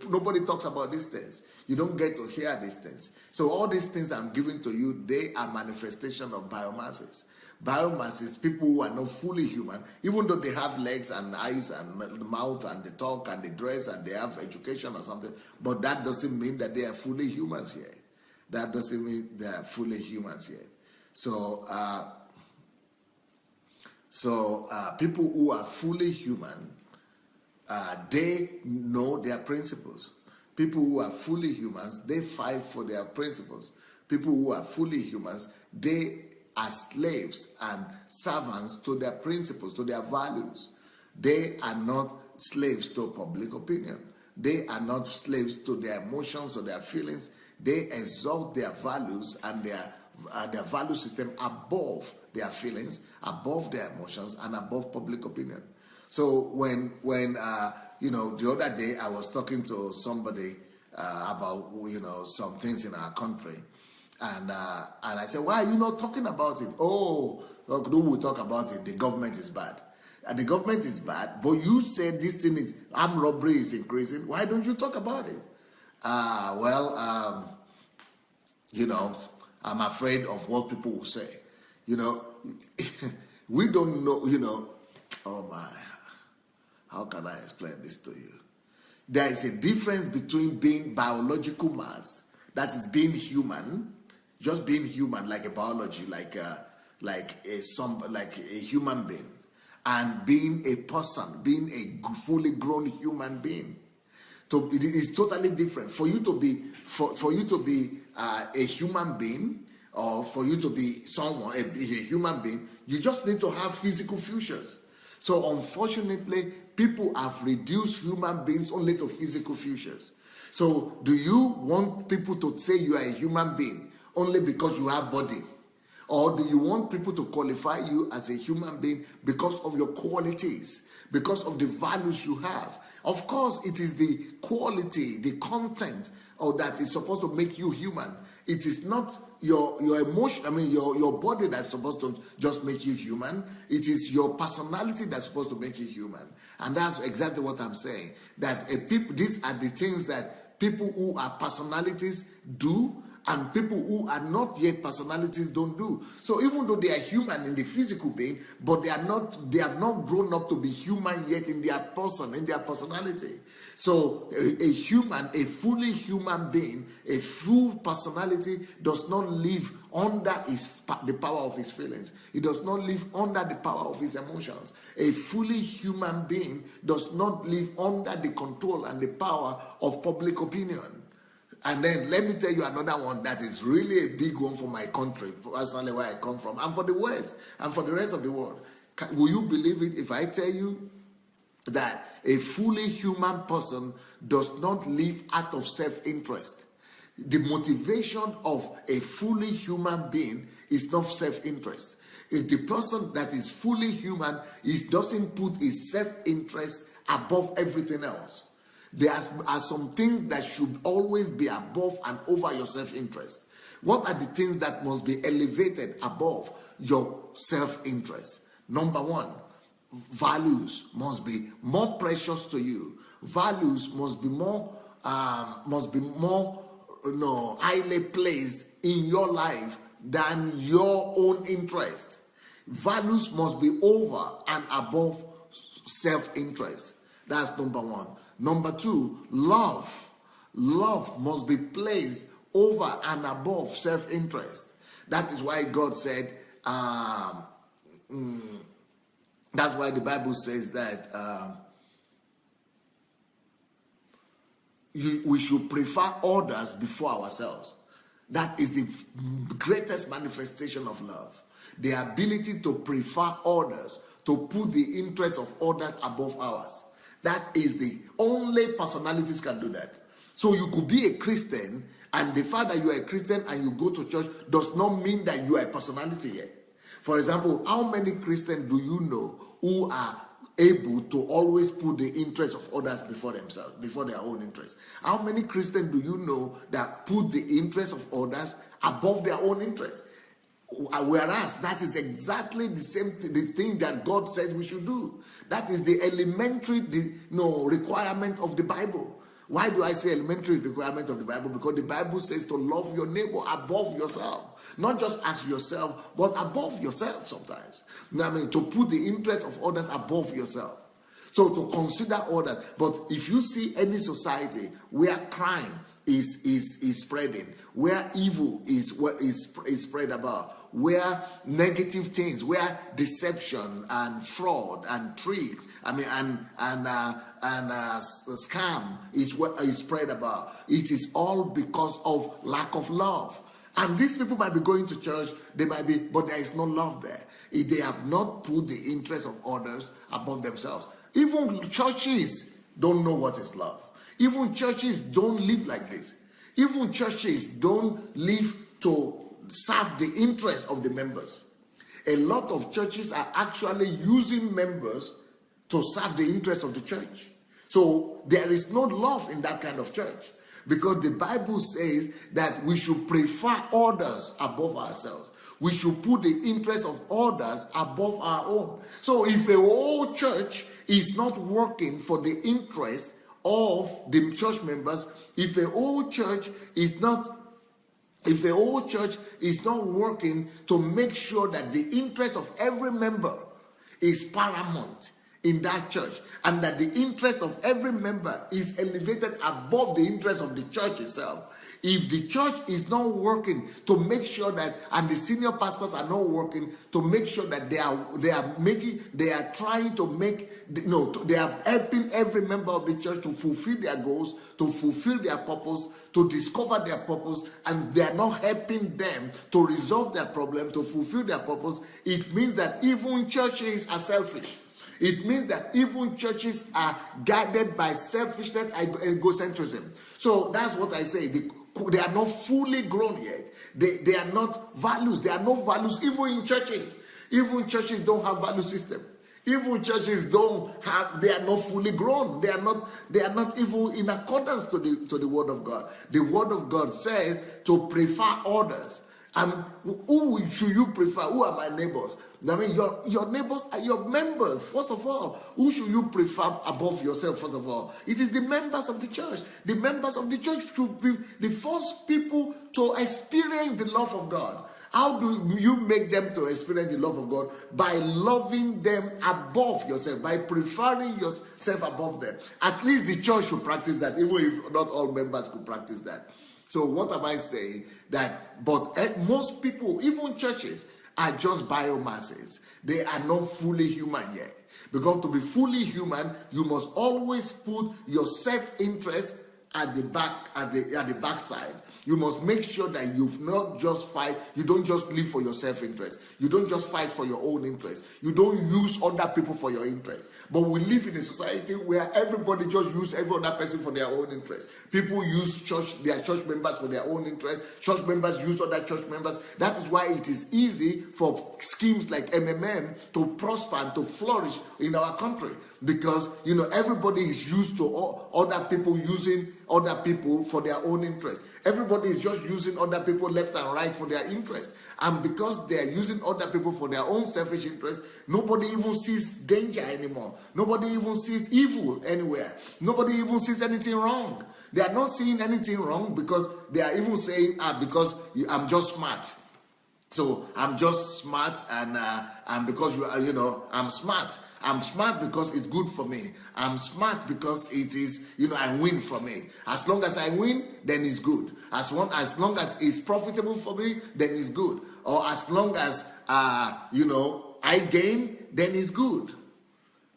nobody talks about these things. You don't get to hear these things. So all these things I'm giving to you, they are manifestation of biomasses. Biomasses, people who are not fully human, even though they have legs and eyes and mouth and they talk and they dress and they have education or something, but that doesn't mean that they are fully humans yet. That doesn't mean they are fully humans yet. So people who are fully human, they know their principles. People who are fully humans, they fight for their principles. People who are fully humans, they are slaves and servants to their principles, to their values. They are not slaves to public opinion. They are not slaves to their emotions or their feelings. They exalt their values and their value system above their feelings, above their emotions, and above public opinion. So when the other day I was talking to somebody about some things in our country, and I said, why are you not talking about it? Oh, look, we talk about it. The government is bad. And the government is bad, but you said this thing is armed robbery is increasing. Why don't you talk about it? I'm afraid of what people will say. We don't know, oh my, how can I explain this to you? There is a difference between being biological mass, that is being human, just being human, like a biology, like a human being, and being a person, being a fully grown human being. So it is totally different. For you to be a human being, or for you to be someone, a human being, you just need to have physical features. So unfortunately, people have reduced human beings only to physical features. So do you want people to say you are a human being only because you have body? Or do you want people to qualify you as a human being because of your qualities, because of the values you have? Of course, it is the quality, the content that is supposed to make you human. It is not your emotion, your body that's supposed to just make you human. It is your personality that's supposed to make you human. And that's exactly what I'm saying. That these are the things that people who are personalities do, and people who are not yet personalities don't do. So even though they are human in the physical being, but they have not grown up to be human yet in their person, in their personality. So a fully human being, a full personality does not live under the power of his feelings. He does not live under the power of his emotions. A fully human being does not live under the control and the power of public opinion. And then let me tell you another one that is really a big one for my country, personally where I come from, and for the West, and for the rest of the world. Will you believe it if I tell you that a fully human person does not live out of self-interest? The motivation of a fully human being is not self-interest. If the person that is fully human doesn't put his self-interest above everything else. There are some things that should always be above and over your self-interest. What are the things that must be elevated above your self-interest? Number one, values must be more precious to you. Values must be more highly placed in your life than your own interest. Values must be over and above self-interest. That's number one. Number two, love. Love must be placed over and above self-interest. That is why God said, that's why the Bible says that we should prefer others before ourselves. That is the greatest manifestation of love. The ability to prefer others, to put the interests of others above ours. That is the only personalities can do that. So you could be a Christian And the fact that you are a Christian and you go to church does not mean that you are a personality yet. For example, how many Christians do you know who are able to always put the interests of others before themselves, before their own interests? How many Christians do you know that put the interests of others above their own interests? Whereas that is exactly the same the thing that God says we should do. That is the elementary requirement of the Bible. Why do I say elementary requirement of the Bible? Because the Bible says to love your neighbor above yourself. Not just as yourself, but above yourself sometimes. I mean, to put the interest of others above yourself. So to consider others. But if you see any society where crime is spreading, where evil is spread about, where negative things, where deception and fraud and tricks, and scam is what is spread about, it is all because of lack of love. And these people might be going to church, but there is no love there. If they have not put the interests of others above themselves. Even churches don't know what is love. Even churches don't live like this. Even churches don't live to serve the interests of the members. A lot of churches are actually using members to serve the interests of the church. So there is no love in that kind of church, because the Bible says that we should prefer others above ourselves. We should put the interests of others above our own. So if a whole church is not working for the interest of the church members, if a whole church is not working to make sure that the interest of every member is paramount in that church, and that the interest of every member is elevated above the interest of the church itself, if the church is not working to make sure that, and the senior pastors are not working to make sure that they are helping every member of the church to fulfill their goals, to fulfill their purpose, to discover their purpose, and they are not helping them to resolve their problem, to fulfill their purpose, it means that even churches are selfish. It means that even churches are guided by selfishness and egocentrism. So that's what I say. They are not fully grown yet. They are not values. There are no values even in churches. Even churches don't have value system. Even churches they are not fully grown. They are not even in accordance to the word of God. The word of God says to prefer others. Who should you prefer? Who are my neighbors? I mean, your neighbors are your members. First of all, who should you prefer above yourself? First of all, it is the members of the church. The members of the church should be the first people to experience the love of God. How do you make them to experience the love of God? By loving them above yourself, by preferring yourself above them. At least the church should practice that, even if not all members could practice that. So what am I saying? But most people, even churches, are just biomasses. They are not fully human yet. Because to be fully human, you must always put your self-interest at the backside. You must make sure that you don't just live for your self-interest. You don't just fight for your own interest. You don't use other people for your interest. But we live in a society where everybody just uses every other person for their own interest. People use their church members for their own interest. Church members use other church members. That is why it is easy for schemes like MMM to prosper and to flourish in our country. Because, everybody is used to other people using other people for their own interest. Everybody is just using other people left and right for their interest. And because they are using other people for their own selfish interest, nobody even sees danger anymore. Nobody even sees evil anywhere. Nobody even sees anything wrong. They are not seeing anything wrong because they are even saying, because I'm just smart. So I'm just smart, and because I'm smart. I'm smart because it's good for me. I'm smart because it is, I win for me. As long as I win, then it's good. As long as it's profitable for me, then it's good. Or as long as, I gain, then it's good.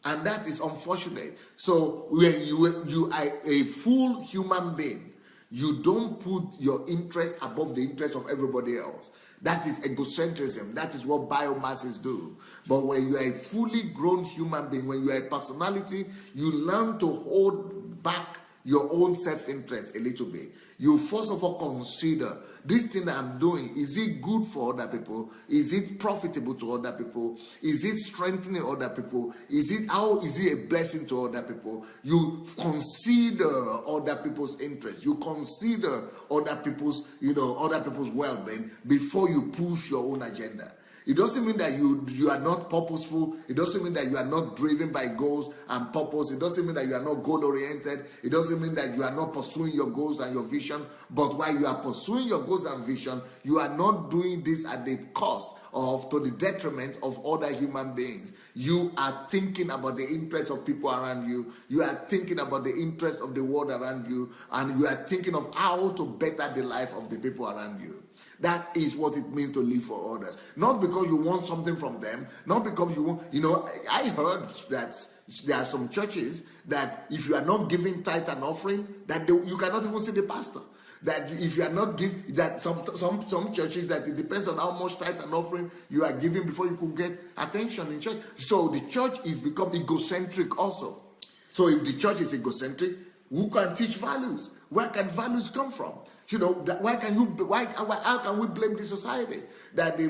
And that is unfortunate. So when you are a full human being, you don't put your interest above the interest of everybody else. That is egocentrism. That is what biomasses do. But when you are a fully grown human being, when you are a personality, you learn to hold back your own self-interest a little bit. You first of all consider, this thing that I'm doing, is it good for other people? Is it profitable to other people? Is it strengthening other people? How is it a blessing to other people? You consider other people's interests. You consider other people's well-being before you push your own agenda. It doesn't mean that you are not purposeful. It doesn't mean that you are not driven by goals and purpose. It doesn't mean that you are not goal-oriented. It doesn't mean that you are not pursuing your goals and your vision. But while you are pursuing your goals and vision, you are not doing this at the cost of, to the detriment of other human beings. You are thinking about the interests of people around you. You are thinking about the interests of the world around you. And you are thinking of how to better the life of the people around you. That is what it means to live for others. Not because you want something from them, not because you want, I heard that there are some churches that if you are not giving tithe and offering, that you cannot even see the pastor. That if you are not giving, that some churches, that it depends on how much tithe and offering you are giving before you could get attention in church. So the church is become egocentric also. So if the church is egocentric, who can teach values? Where can values come from? How can we blame the society that the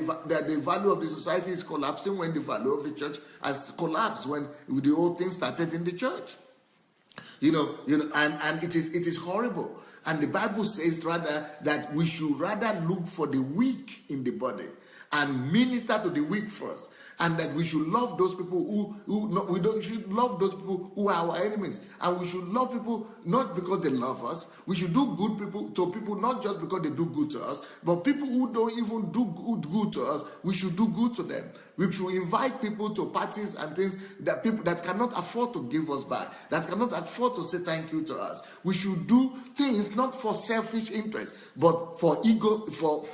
value of the society is collapsing when the value of the church has collapsed, when the whole thing started in the church? And it is horrible. And the Bible says rather that we should rather look for the weak in the body and minister to the weak first, and that we should love those people should love those people who are our enemies, and we should love people not because they love us. We should do good to people not just because they do good to us, but people who don't even do good to us, we should do good to them. We should invite people to parties and things that people that cannot afford to give us back, that cannot afford to say thank you to us. We should do things not for selfish interest, but for ego, for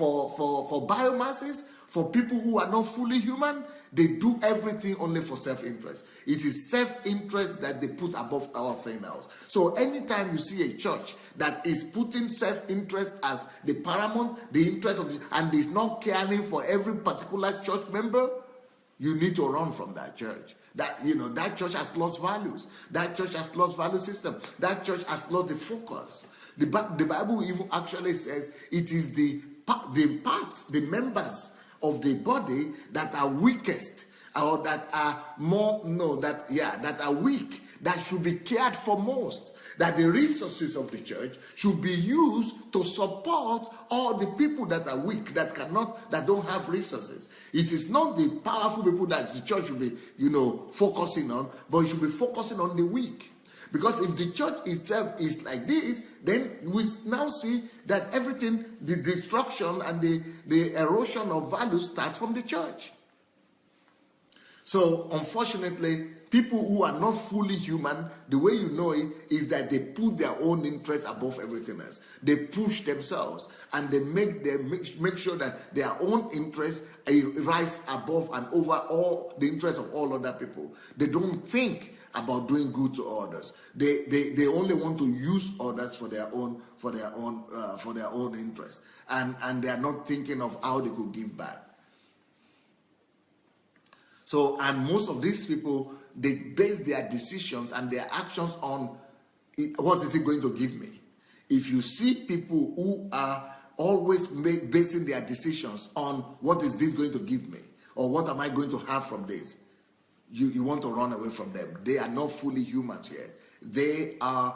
biomasses. For people who are not fully human, they do everything only for self-interest. It is self-interest that they put above everything else. So anytime you see a church that is putting self-interest as the paramount, the interest of and is not caring for every particular church member, you need to run from that church. That church has lost values. That church has lost value system. That church has lost the focus. The Bible even actually says it is the members of the body that are weakest, or that are that are weak, that should be cared for most. That the resources of the church should be used to support all the people that are weak, that don't have resources. It is not the powerful people that the church should be, focusing on, but it should be focusing on the weak. Because if the church itself is like this, then we now see that everything, the destruction and the erosion of values starts from the church. So, unfortunately, people who are not fully human, the way you know it is that they put their own interests above everything else. They push themselves, and they make sure that their own interests rise above and over all the interests of all other people. They don't think about doing good to others. They only want to use others for their own interest, and they are not thinking of how they could give back. So, and most of these people, they base their decisions and their actions on what is it going to give me. If you see people who are always basing their decisions on what is this going to give me, or what am I going to have from this, you want to run away from them. They are not fully humans yet. They are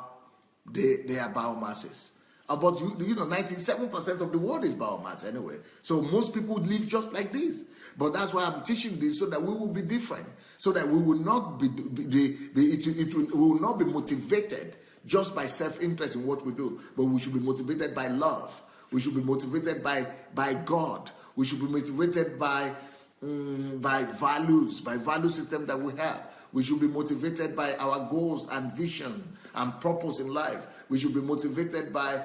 biomasses. About 97% of the world is biomass anyway. So most people live just like this. But that's why I'm teaching this, so that we will be different, so that we will not be we will not be motivated just by self-interest in what we do, but we should be motivated by love. We should be motivated by God. We should be motivated by values, by value system that we have. We should be motivated by our goals and vision and purpose in life. We should be motivated by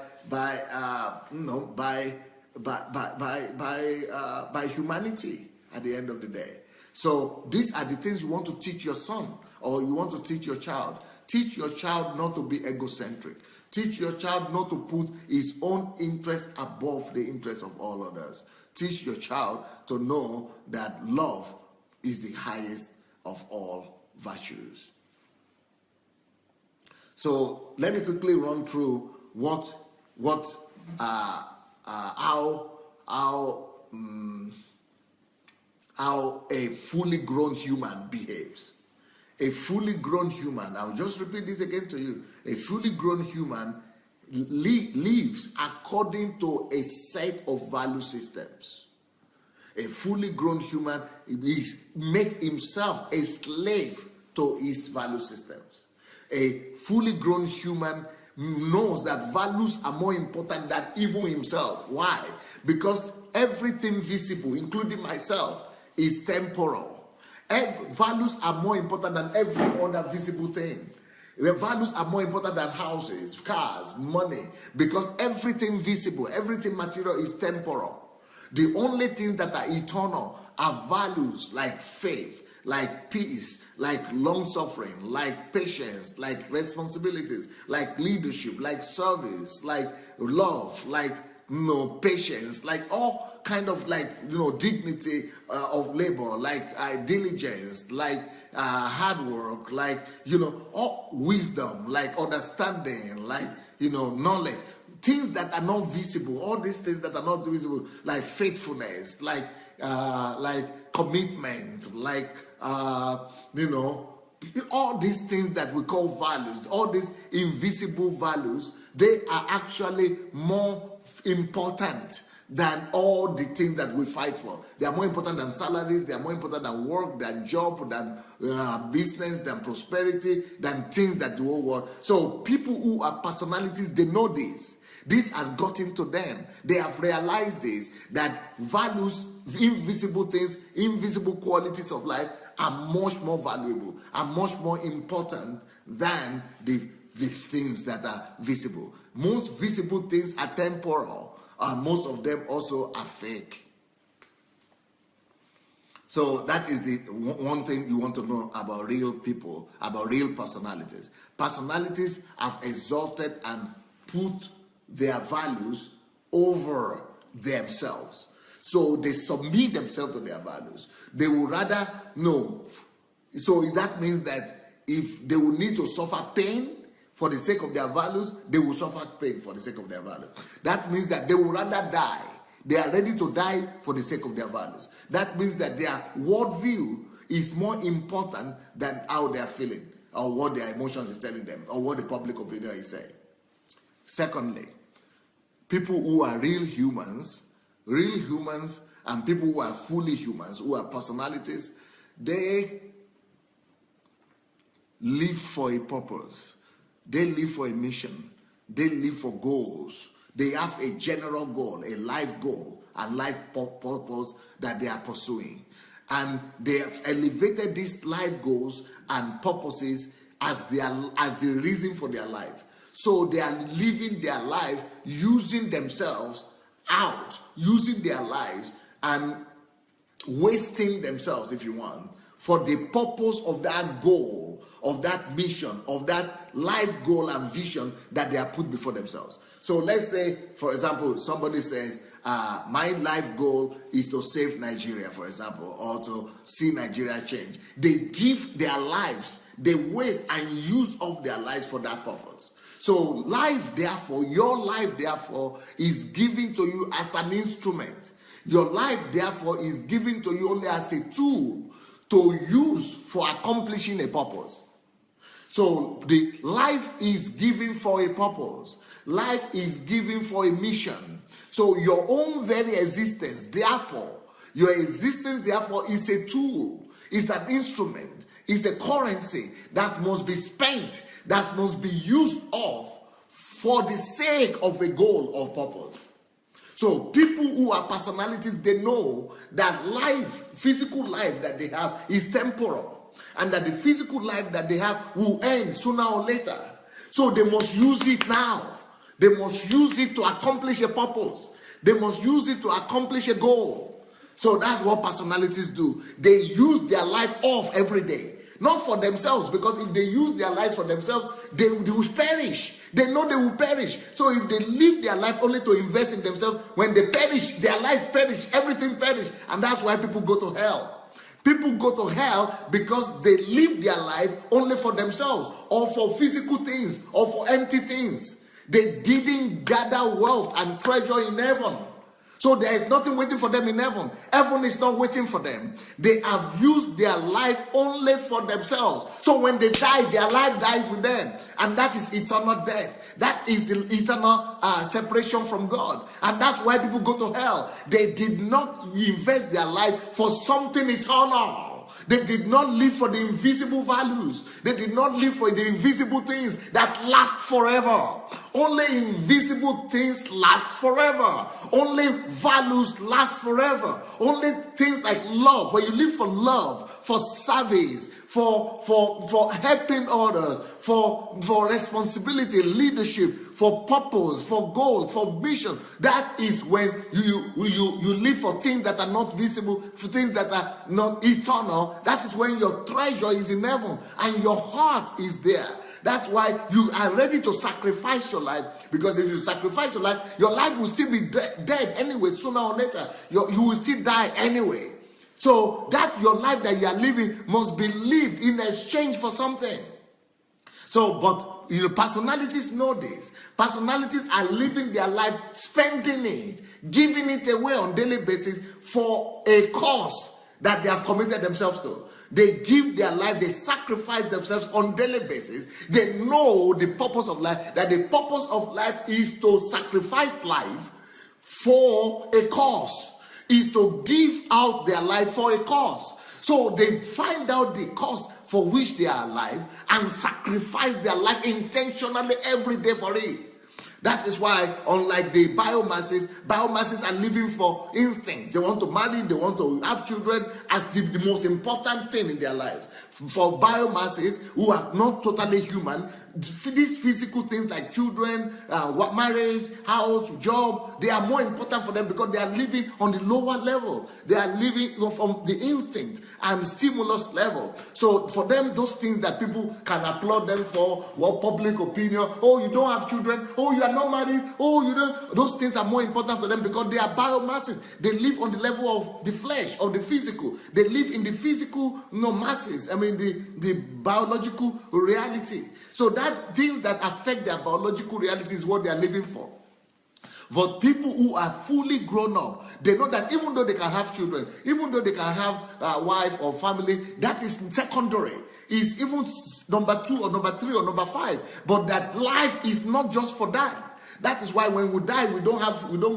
humanity at the end of the day. So these are the things you want to teach your son, or you want to teach your child. Teach your child not to be egocentric. Teach your child not to put his own interest above the interest of all others. Teach your child to know that love is the highest of all virtues. So let me quickly run through how a fully grown human behaves. A fully grown human, I'll just repeat this again to you. A fully grown human lives according to a set of value systems. A fully grown human makes himself a slave to his value systems. A fully grown human knows that values are more important than even himself. Why? Because everything visible, including myself, is temporal. Values are more important than every other visible thing. Values are more important than houses, cars, money, because everything visible, everything material is temporal. The only things that are eternal are values like faith, like peace, like long suffering, like patience, like responsibilities, like leadership, like service, like love, like patience, like all kind of dignity of labor, like diligence, like hard work, like all wisdom, like understanding, like knowledge. Things that are not visible, all these things that are not visible, like faithfulness, like commitment, like all these things that we call values, all these invisible values, they are actually more important than all the things that we fight for. They are more important than salaries, they are more important than work, than job, than business, than prosperity, than things that the whole world. So people who are personalities, they know this. This has gotten to them. They have realized this, that values, invisible things, invisible qualities of life are much more valuable, are much more important than the things that are visible. Most visible things are temporal, and most of them also are fake. So that is the one thing you want to know about real people, about real personalities. Personalities have exalted and put their values over themselves. So they submit themselves to their values. They would rather know. So that means that if they will need to suffer pain for the sake of their values, they will suffer pain for the sake of their values. That means that they will rather die. They are ready to die for the sake of their values. That means that their worldview is more important than how they are feeling, or what their emotions is telling them, or what the public opinion is saying. Secondly, people who are real humans and people who are fully humans, who are personalities, they live for a purpose. They live for a mission. They live for goals. They have a general goal, a life goal, and life purpose that they are pursuing. And they have elevated these life goals and purposes as the reason for their life. So they are living their life using themselves out, using their lives and wasting themselves, if you want, for the purpose of that goal, of that mission, of that life goal and vision that they have put before themselves. So let's say, for example, somebody says, my life goal is to save Nigeria, for example, or to see Nigeria change. They give their lives, they waste and use of their lives for that purpose. So life, therefore, your life, therefore, is given to you as an instrument. Your life, therefore, is given to you only as a tool to use for accomplishing a purpose. So the life is given for a purpose. Life is given for a mission. So your own very existence, therefore, your existence, therefore, is a tool, is an instrument, is a currency that must be spent, that must be used for the sake of a goal of purpose. So people who are personalities, they know that life, physical life that they have is temporal, and that the physical life that they have will end sooner or later. So they must use it now. They must use it to accomplish a purpose. They must use it to accomplish a goal. So that's what personalities do. They use their life off every day. Not for themselves, because if they use their lives for themselves, they will perish. They know they will perish. So if they live their life only to invest in themselves, when they perish, their lives perish, everything perish. And that's why people go to hell. People go to hell because they live their life only for themselves, or for physical things, or for empty things. They didn't gather wealth and treasure in heaven. So there is nothing waiting for them in heaven. Heaven is not waiting for them. They have used their life only for themselves. So when they die, their life dies with them. And that is eternal death. That is the eternal separation from God. And that's why people go to hell. They did not invest their life for something eternal. They did not live for the invisible values. They did not live for the invisible things that last forever. Only invisible things last forever. Only values last forever. Only things like love, where you live for love, for service, for helping others, for responsibility, leadership, for purpose, for goals, for mission. That is when you live for things that are not visible, for things that are not eternal. That is when your treasure is in heaven and your heart is there. That's why you are ready to sacrifice your life. Because if you sacrifice your life will still be dead anyway, sooner or later. You will still die anyway. So that your life that you are living must be lived in exchange for something. So, but personalities know this. Personalities are living their life, spending it, giving it away on daily basis for a cause that they have committed themselves to. They give their life, they sacrifice themselves on daily basis. They know the purpose of life, that the purpose of life is to sacrifice life for a cause, is to give out their life for a cause. So they find out the cause for which they are alive and sacrifice their life intentionally every day for it. That is why, unlike the biomasses are living for instinct. They want to marry, they want to have children as the most important thing in their lives. For biomasses who are not totally human, these physical things like children, marriage, house, job, they are more important for them because they are living on the lower level. They are living from the instinct and stimulus level. So for them, those things that people can applaud them for, what public opinion, oh, you don't have children, oh, you are not married, oh, you don't, those things are more important to them because they are biomasses. They live on the level of the flesh, of the physical. They live in the physical masses. I mean, the biological reality. So that things that affect their biological reality is what they are living for. But people who are fully grown up, they know that even though they can have children, even though they can have a wife or family, that is secondary. Is even number 2 or number 3 or number 5. But that life is not just for that. That is why when we die, we don't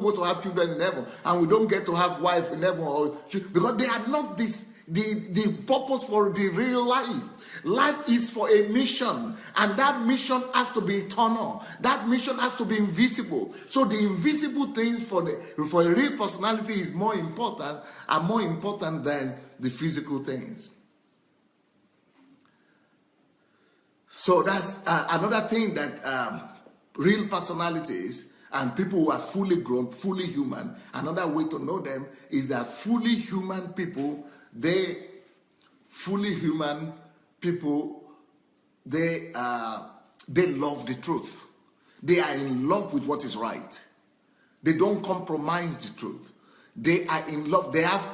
go to have children in heaven, and we don't get to have wife in heaven, because they are not the purpose for the real life. Life is for a mission, and that mission has to be eternal. That mission has to be invisible. So the invisible things for a real personality is more important than the physical things. So that's another thing that real personalities and people who are fully grown, fully human, another way to know them is that fully human people, they love the truth. They are in love with what is right. They don't compromise the truth. They are in love. They have.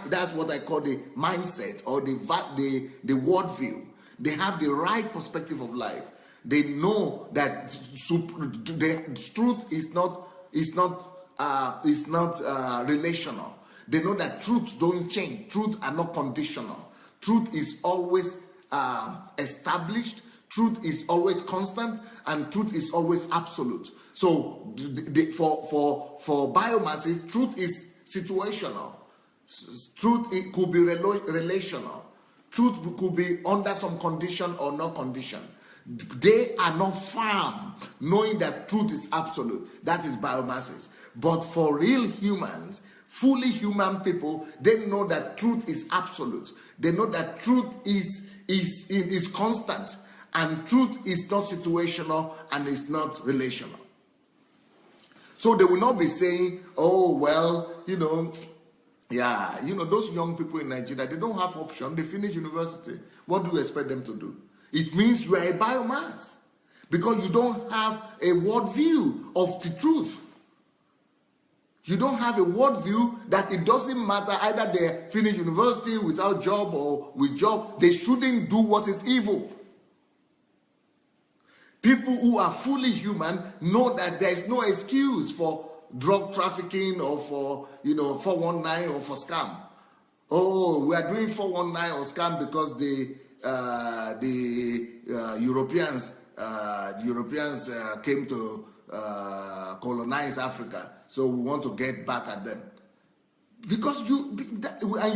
That's what I call the mindset or the worldview. They have the right perspective of life. They know that the truth is not relational. They know that truths don't change. Truth are not conditional. Truth is always established. Truth is always constant, and truth is always absolute. So, for biomasses, truth is situational. Truth, it could be relational. Truth could be under some condition or no condition. They are not firm, knowing that truth is absolute. That is biomasses. But for real humans, fully human people, they know that truth is absolute. They know that truth is constant, and truth is not situational and is not relational. So they will not be saying, oh, well, those young people in Nigeria, they don't have option. They finish university. What do you expect them to do? It means you are a biomass because you don't have a worldview of the truth. You don't have a worldview that it doesn't matter either they finish university without job or with job, they shouldn't do what is evil. People who are fully human know that there is no excuse for drug trafficking or for 419 or for scam. Oh, we are doing 419 or scam because the Europeans came to colonize Africa, so we want to get back at them. Because you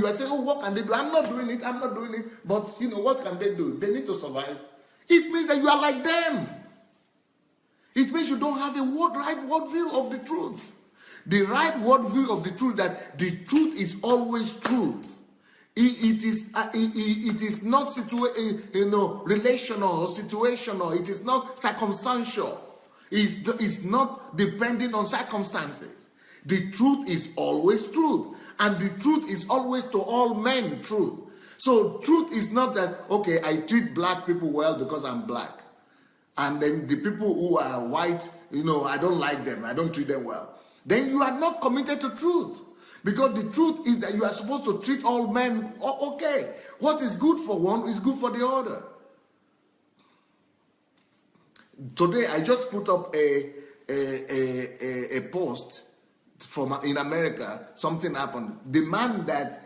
are saying, oh, what can they do? I'm not doing it. But what can they do? They need to survive. It means that you are like them. It means you don't have a right worldview of the truth. The right worldview of the truth, that the truth is always truth. It is not relational or situational. It is not circumstantial. It's not depending on circumstances. The truth is always truth. And the truth is always to all men truth. So truth is not that, okay, I treat black people well because I'm black. And then the people who are white, I don't like them. I don't treat them well. Then you are not committed to truth. Because the truth is that you are supposed to treat all men okay. What is good for one is good for the other. Today, I just put up a post in America. Something happened. The man that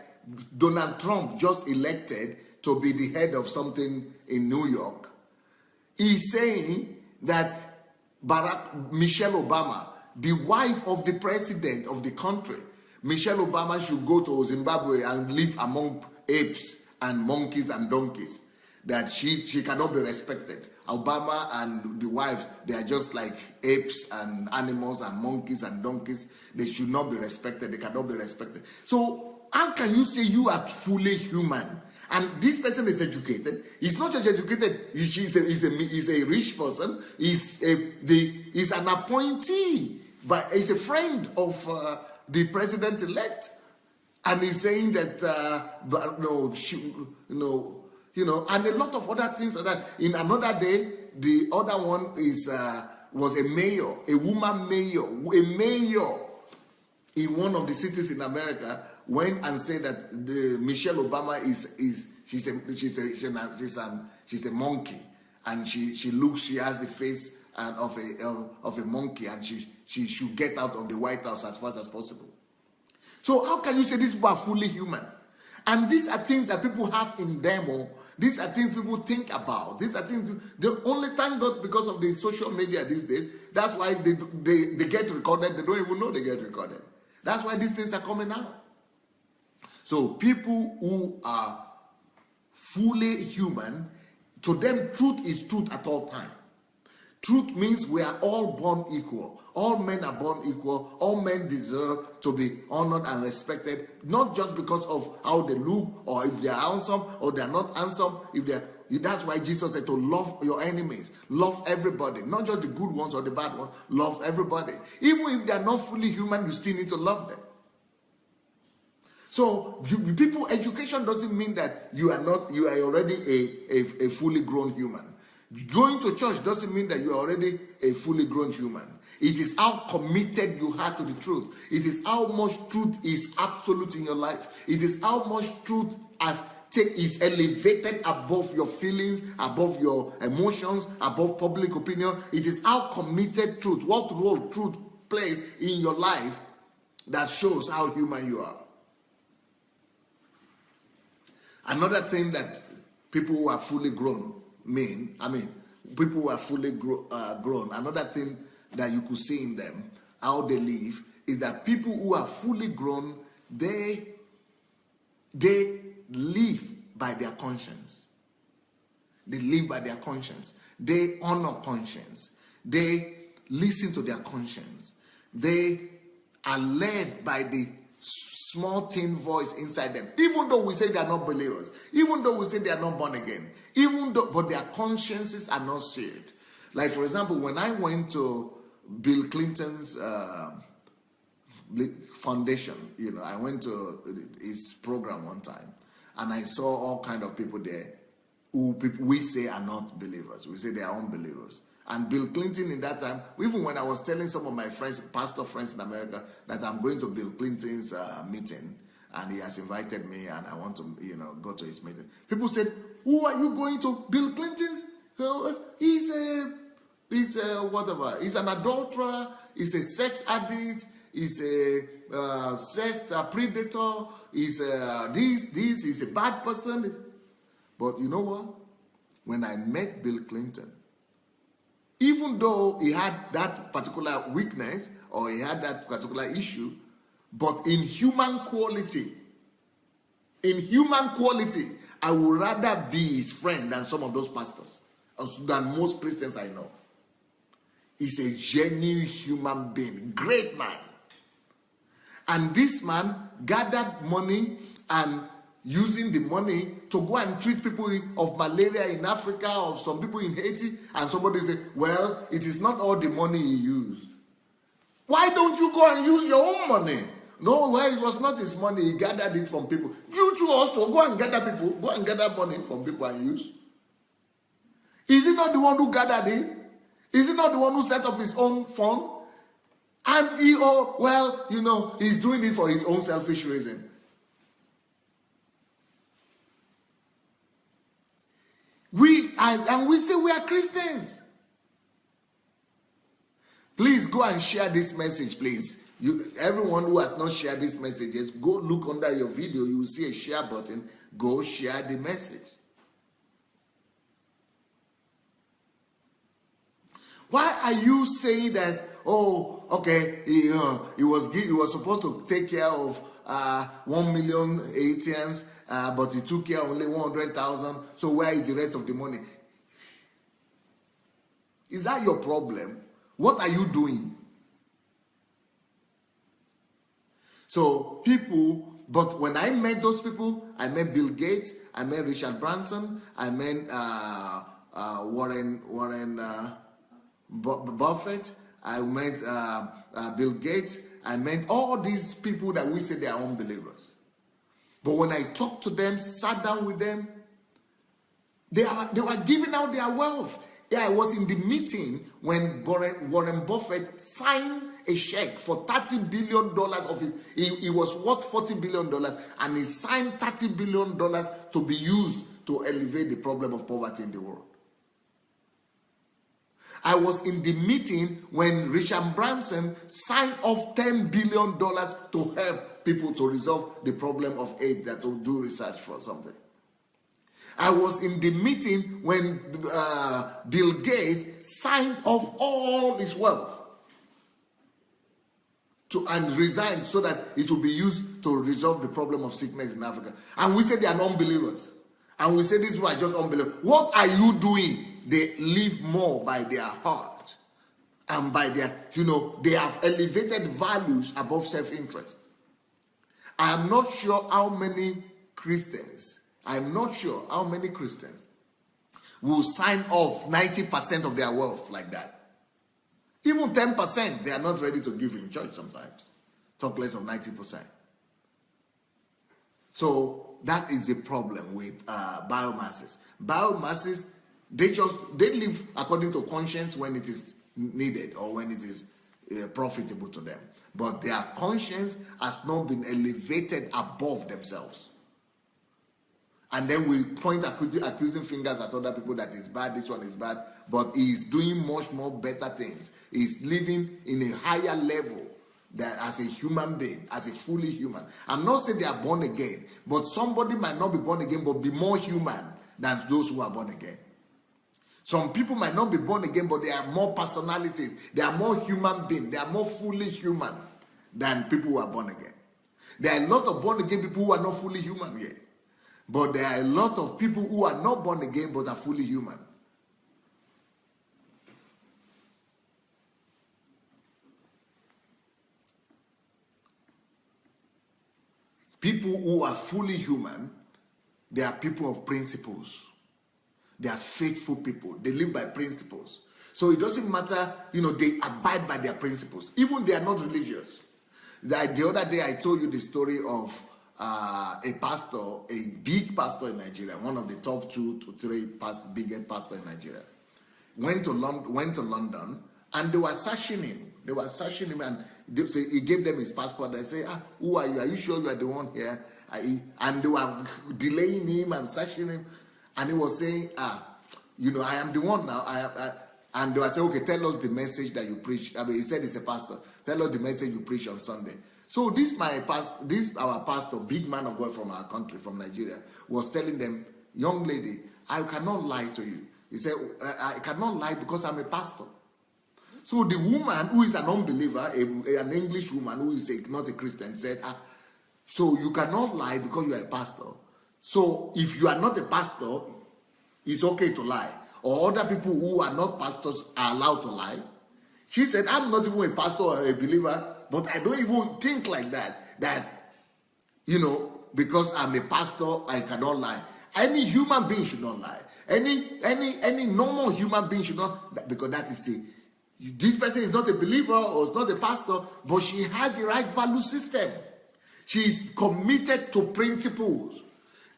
Donald Trump just elected to be the head of something in New York, is saying that Michelle Obama, the wife of the president of the country, Michelle Obama should go to Zimbabwe and live among apes and monkeys and donkeys. That she cannot be respected. Obama and the wife, they are just like apes and animals and monkeys and donkeys. They should not be respected. They cannot be respected. So how can you say you are fully human? And this person is educated. He's not just educated. He's a rich person. He's an appointee, but he's a friend of the president-elect. And he's saying that, and a lot of other things like that. In another day, the other one was a mayor, a woman mayor, a mayor in one of the cities in America went and said that Michelle Obama she's a monkey, and she has the face of a monkey, and she should get out of the White House as fast as possible. So how can you say these people are fully human? And these are things that people have in them, or these are things people think about. These are things they only thank God because of the social media these days. That's why they get recorded. They don't even know they get recorded. That's why these things are coming out. So people who are fully human, to them truth is truth at all times. Truth means we are all born equal. All men are born equal. All men deserve to be honored and respected, not just because of how they look, or if they are handsome or they are not handsome. That's why Jesus said to love your enemies. Love everybody, not just the good ones or the bad ones. Love everybody. Even if they are not fully human, you still need to love them. So education doesn't mean that you are already a fully grown human. Going to church doesn't mean that you are already a fully grown human. It is how committed you are to the truth. It is how much truth is absolute in your life. It is how much truth is elevated above your feelings, above your emotions, above public opinion. It is how committed truth, what role truth plays in your life, that shows how human you are. Another thing that people who are fully grown people who are fully grown, another thing that you could see in them, how they live, is that people who are fully grown, they live by their conscience. They live by their conscience. They honor conscience. They listen to their conscience. They are led by the small thin voice inside them, even though we say they are not believers, even though we say they are not born again, but their consciences are not seared. Like, for example, when I went to Bill Clinton's foundation, I went to his program one time, and I saw all kind of people there who we say are not believers. We say they are unbelievers. And Bill Clinton in that time, even when I was telling some of my friends, pastor friends in America, that I'm going to Bill Clinton's meeting, and he has invited me, and I want to, go to his meeting. People said, "Who are you going to? Bill Clinton's? He's whatever. He's an adulterer. He's a sex addict. He's a sex predator. He's this. He's a bad person." But you know what? When I met Bill Clinton, even though he had that particular weakness or he had that particular issue, but in human quality, I would rather be his friend than some of those pastors, than most Christians I know. He's a genuine human being, great man. And this man gathered money and using the money to go and treat people of malaria in Africa, or some people in Haiti, and somebody say, well, it is not all the money he used. Why don't you go and use your own money? No, well, it was not his money. He gathered it from people. You too also go and gather money from people and use. Is he not the one who gathered it? Is he not the one who set up his own fund? And he's doing it for his own selfish reason. We say we are Christians. Please go and share this message, please. Everyone who has not shared this message, just go look under your video. You will see a share button. Go share the message. Why are you saying that? Oh, okay. He was supposed to take care of 1 million Haitians, but he took care of only 100,000. So where is the rest of the money? Is that your problem? What are you doing? So but when I met those people, I met Bill Gates, I met Richard Branson, I met Warren Buffett, I met Bill Gates, I met all these people that we say they are unbelievers. But when I talked to them, sat down with them, they were giving out their wealth. Yeah, I was in the meeting when Warren Buffett signed a check for $30 billion of it. He was worth $40 billion, and he signed $30 billion to be used to elevate the problem of poverty in the world. I was in the meeting when Richard Branson signed off $10 billion to help people to resolve the problem of AIDS, that to do research for something. I was in the meeting when Bill Gates signed off all his wealth and resigned so that it will be used to resolve the problem of sickness in Africa. And we say they are non-believers. And we say these people are just unbelievers. What are you doing? They live more by their heart and by their, they have elevated values above self-interest. I am not sure how many Christians will sign off 90% of their wealth like that. Even 10%, they are not ready to give in church sometimes. Talk less of 90%. So that is the problem with biomasses. Biomasses, they live according to conscience when it is needed or when it is profitable to them. But their conscience has not been elevated above themselves. And then we point accusing fingers at other people that is bad, this one is bad. But he is doing much more better things. He is living in a higher level than as a human being, as a fully human. I'm not saying they are born again, but somebody might not be born again, but be more human than those who are born again. Some people might not be born again, but they have more personalities. They are more human beings. They are more fully human than people who are born again. There are a lot of born again people who are not fully human yet. But there are a lot of people who are not born again but are fully human. People who are fully human, they are people of principles. They are faithful people. They live by principles. So it doesn't matter, they abide by their principles. Even they are not religious. The other day I told you the story of a big pastor in Nigeria, one of the top 2 to 3 biggest pastor in Nigeria. went to London, and they were searching him. And he gave them his passport. They say, who are you? Are you sure you are the one here? And they were delaying him and searching him. And he was saying, I am the one now. And they were saying, okay, tell us the message that you preach. He said he's a pastor. Tell us the message you preach on Sunday. So our pastor, big man of God from our country, from Nigeria, was telling them, young lady, I cannot lie to you. He said, I cannot lie because I'm a pastor. So the woman who is an unbeliever, an English woman who is not a Christian, said, so you cannot lie because you are a pastor. So if you are not a pastor, it's okay to lie. Or other people who are not pastors are allowed to lie. She said, I'm not even a pastor or a believer, but I don't even think like that. That, because I'm a pastor, I cannot lie. Any human being should not lie. Any normal human being should not, because that is this person is not a believer or is not a pastor, but she has the right value system. She is committed to principles.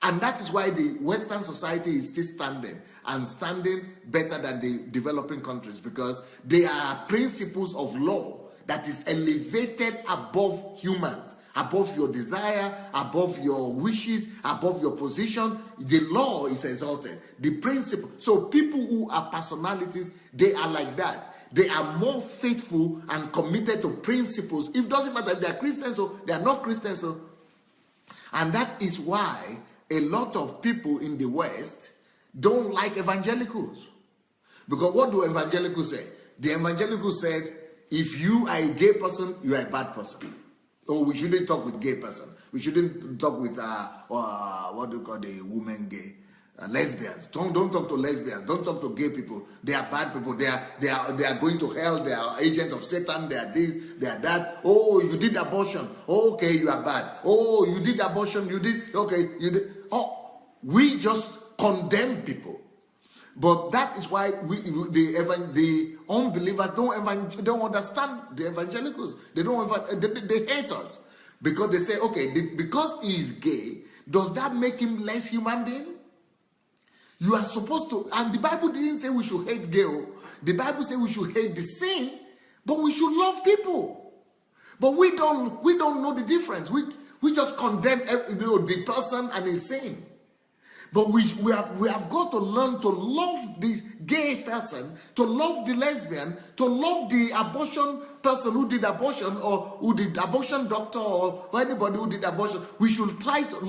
And that is why the Western society is still standing better than the developing countries, because there are principles of law that is elevated above humans, above your desire, above your wishes, above your position. The law is exalted. The principle. So people who are personalities, they are like that. They are more faithful and committed to principles. It doesn't matter if they are Christians or they are not Christians. And that is why a lot of people in the West don't like evangelicals. Because what do evangelicals say? The evangelicals said, if you are a gay person, you are a bad person. Oh, we shouldn't talk with gay person. We shouldn't talk with, what do you call the women gay? Lesbians. Don't talk to lesbians. Don't talk to gay people. They are bad people. They are going to hell. They are agents of Satan. They are this. They are that. Oh, you did abortion. Oh, okay, you are bad. Oh, you did abortion. You did. Okay, you did. Oh, we just condemn people. But that is why the unbelievers don't understand the evangelicals. They hate us because they say, okay, because he is gay, does that make him less human being? You are supposed to, and the Bible didn't say we should hate gay. The Bible said we should hate the sin, but we should love people. But we don't know the difference. We just condemn the person and his sin. But we have got to learn to love the gay person, to love the lesbian, to love the abortion person who did abortion, or who did abortion doctor, or anybody who did abortion. We should try to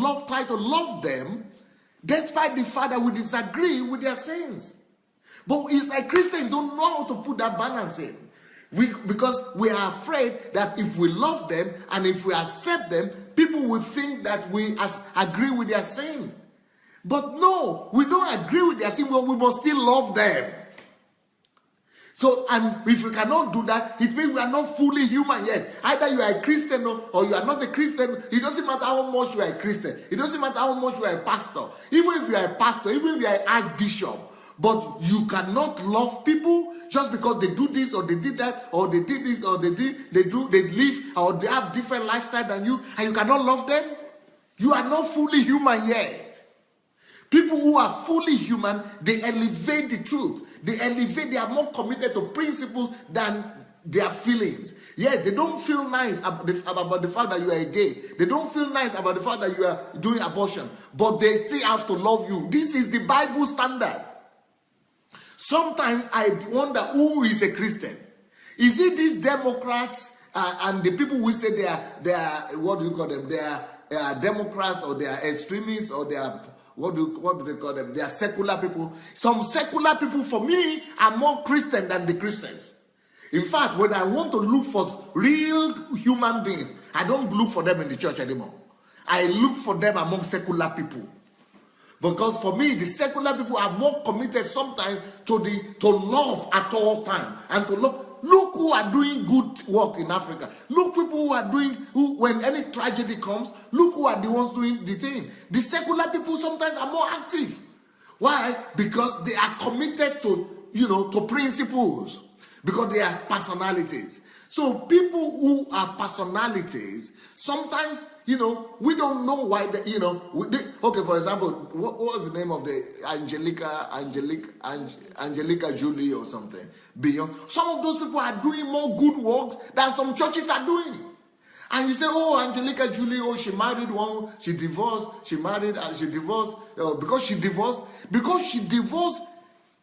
love them, despite the fact that we disagree with their sins. But it's like Christians don't know how to put that balance in. Because we are afraid that if we love them and if we accept them, people will think that we agree with their sin. But no, we don't agree with their sin, but we must still love them. So, and if we cannot do that, it means we are not fully human yet. Either you are a Christian or you are not a Christian. It doesn't matter how much you are a Christian. It doesn't matter how much you are a pastor. Even if you are a pastor, even if you are an archbishop, but you cannot love people just because they do this or they did that or they did this or they live or they have different lifestyle than you, and you cannot love them. You are not fully human yet. People who are fully human, they elevate the truth. They are more committed to principles than their feelings. Yeah, they don't feel nice about the fact that you are gay. They don't feel nice about the fact that you are doing abortion. But they still have to love you. This is the Bible standard. Sometimes I wonder who is a Christian. Is it these Democrats and the people who say they are what do you call them? They are Democrats or they are extremists or they are what do they call them? They are secular people. Some secular people, for me, are more Christian than the Christians. In fact, when I want to look for real human beings, I don't look for them in the church anymore. I look for them among secular people. Because for me, the secular people are more committed sometimes to love at all times. And to love. Look who are doing good work in Africa. Look people when any tragedy comes, look who are the ones doing the thing. The secular people sometimes are more active. Why? Because they are committed to principles. because they are personalities. So people who are personalities, sometimes, we don't know why okay, for example, what was the name of the Angelica Julie or something? Beyond. Some of those people are doing more good works than some churches are doing. And you say, oh, Angelica Julie, oh, she married one, she divorced, she married, and she divorced, because she divorced,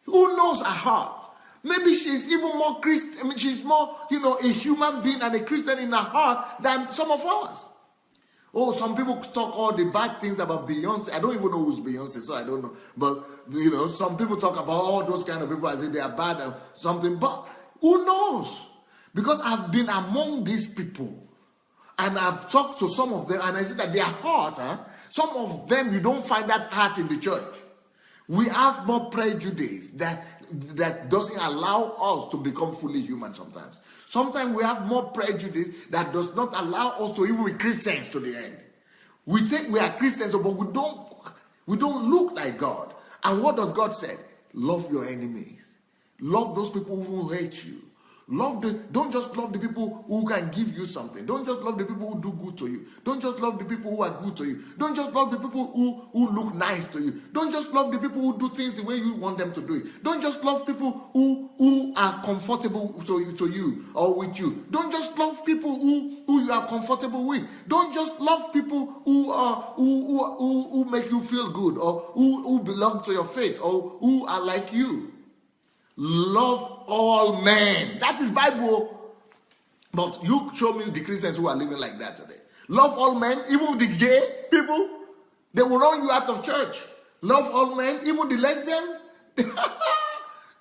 who knows her heart? Maybe she's even more Christian. I mean, she's more, a human being and a Christian in her heart than some of us. Oh, some people talk all the bad things about Beyonce. I don't even know who's Beyonce, so I don't know. But, some people talk about all those kind of people as if they are bad or something. But who knows? Because I've been among these people. And I've talked to some of them, and I see that their heart, some of them, you don't find that heart in the church. We have more prejudice that doesn't allow us to become fully human sometimes. Sometimes we have more prejudice that does not allow us to even be Christians to the end. We think we are Christians, but we don't look like God. And what does God say? Love your enemies. Love those people who hate you. Don't just love the people who can give you something. Don't just love the people who do good to you. Don't just love the people who are good to you. Don't just love the people who look nice to you. Don't just love the people who do things the way you want them to do it. Don't just love people who are comfortable to you or with you. Don't just love people who you are comfortable with. Don't just love people who make you feel good or who belong to your faith or who are like you. Love all men. That is Bible. But you show me the Christians who are living like that today. Love all men, even the gay people. They will run you out of church. Love all men, even the lesbians.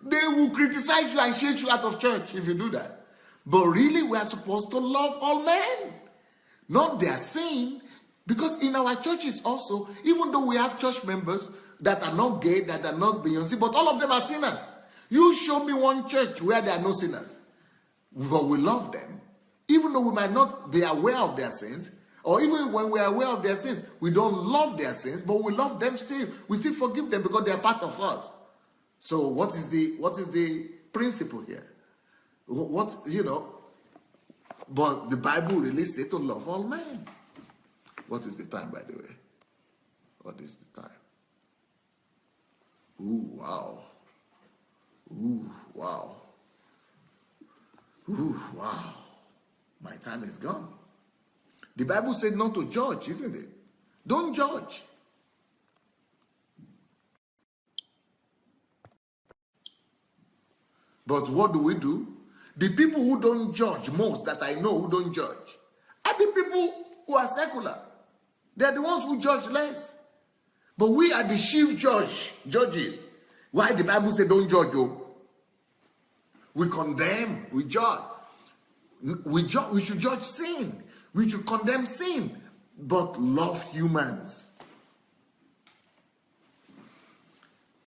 They will criticize you and chase you out of church if you do that. But really, we are supposed to love all men. Not their sin. Because in our churches also, even though we have church members that are not gay, that are not Beyonce, but all of them are sinners. You show me one church where there are no sinners. But we love them. Even though we might not be aware of their sins, or even when we are aware of their sins, we don't love their sins, but we love them still. We still forgive them because they are part of us. So what is the principle here? But the Bible really says to love all men. What is the time, by the way? What is the time? Ooh, wow. Ooh, wow. Ooh, wow. My time is gone. The Bible said not to judge, isn't it? Don't judge. But what do? The people who don't judge most that I know who don't judge are the people who are secular. They're the ones who judge less. But we are the chief judges. Why the Bible said don't judge you? We condemn, we judge. We should judge sin. We should condemn sin, but love humans.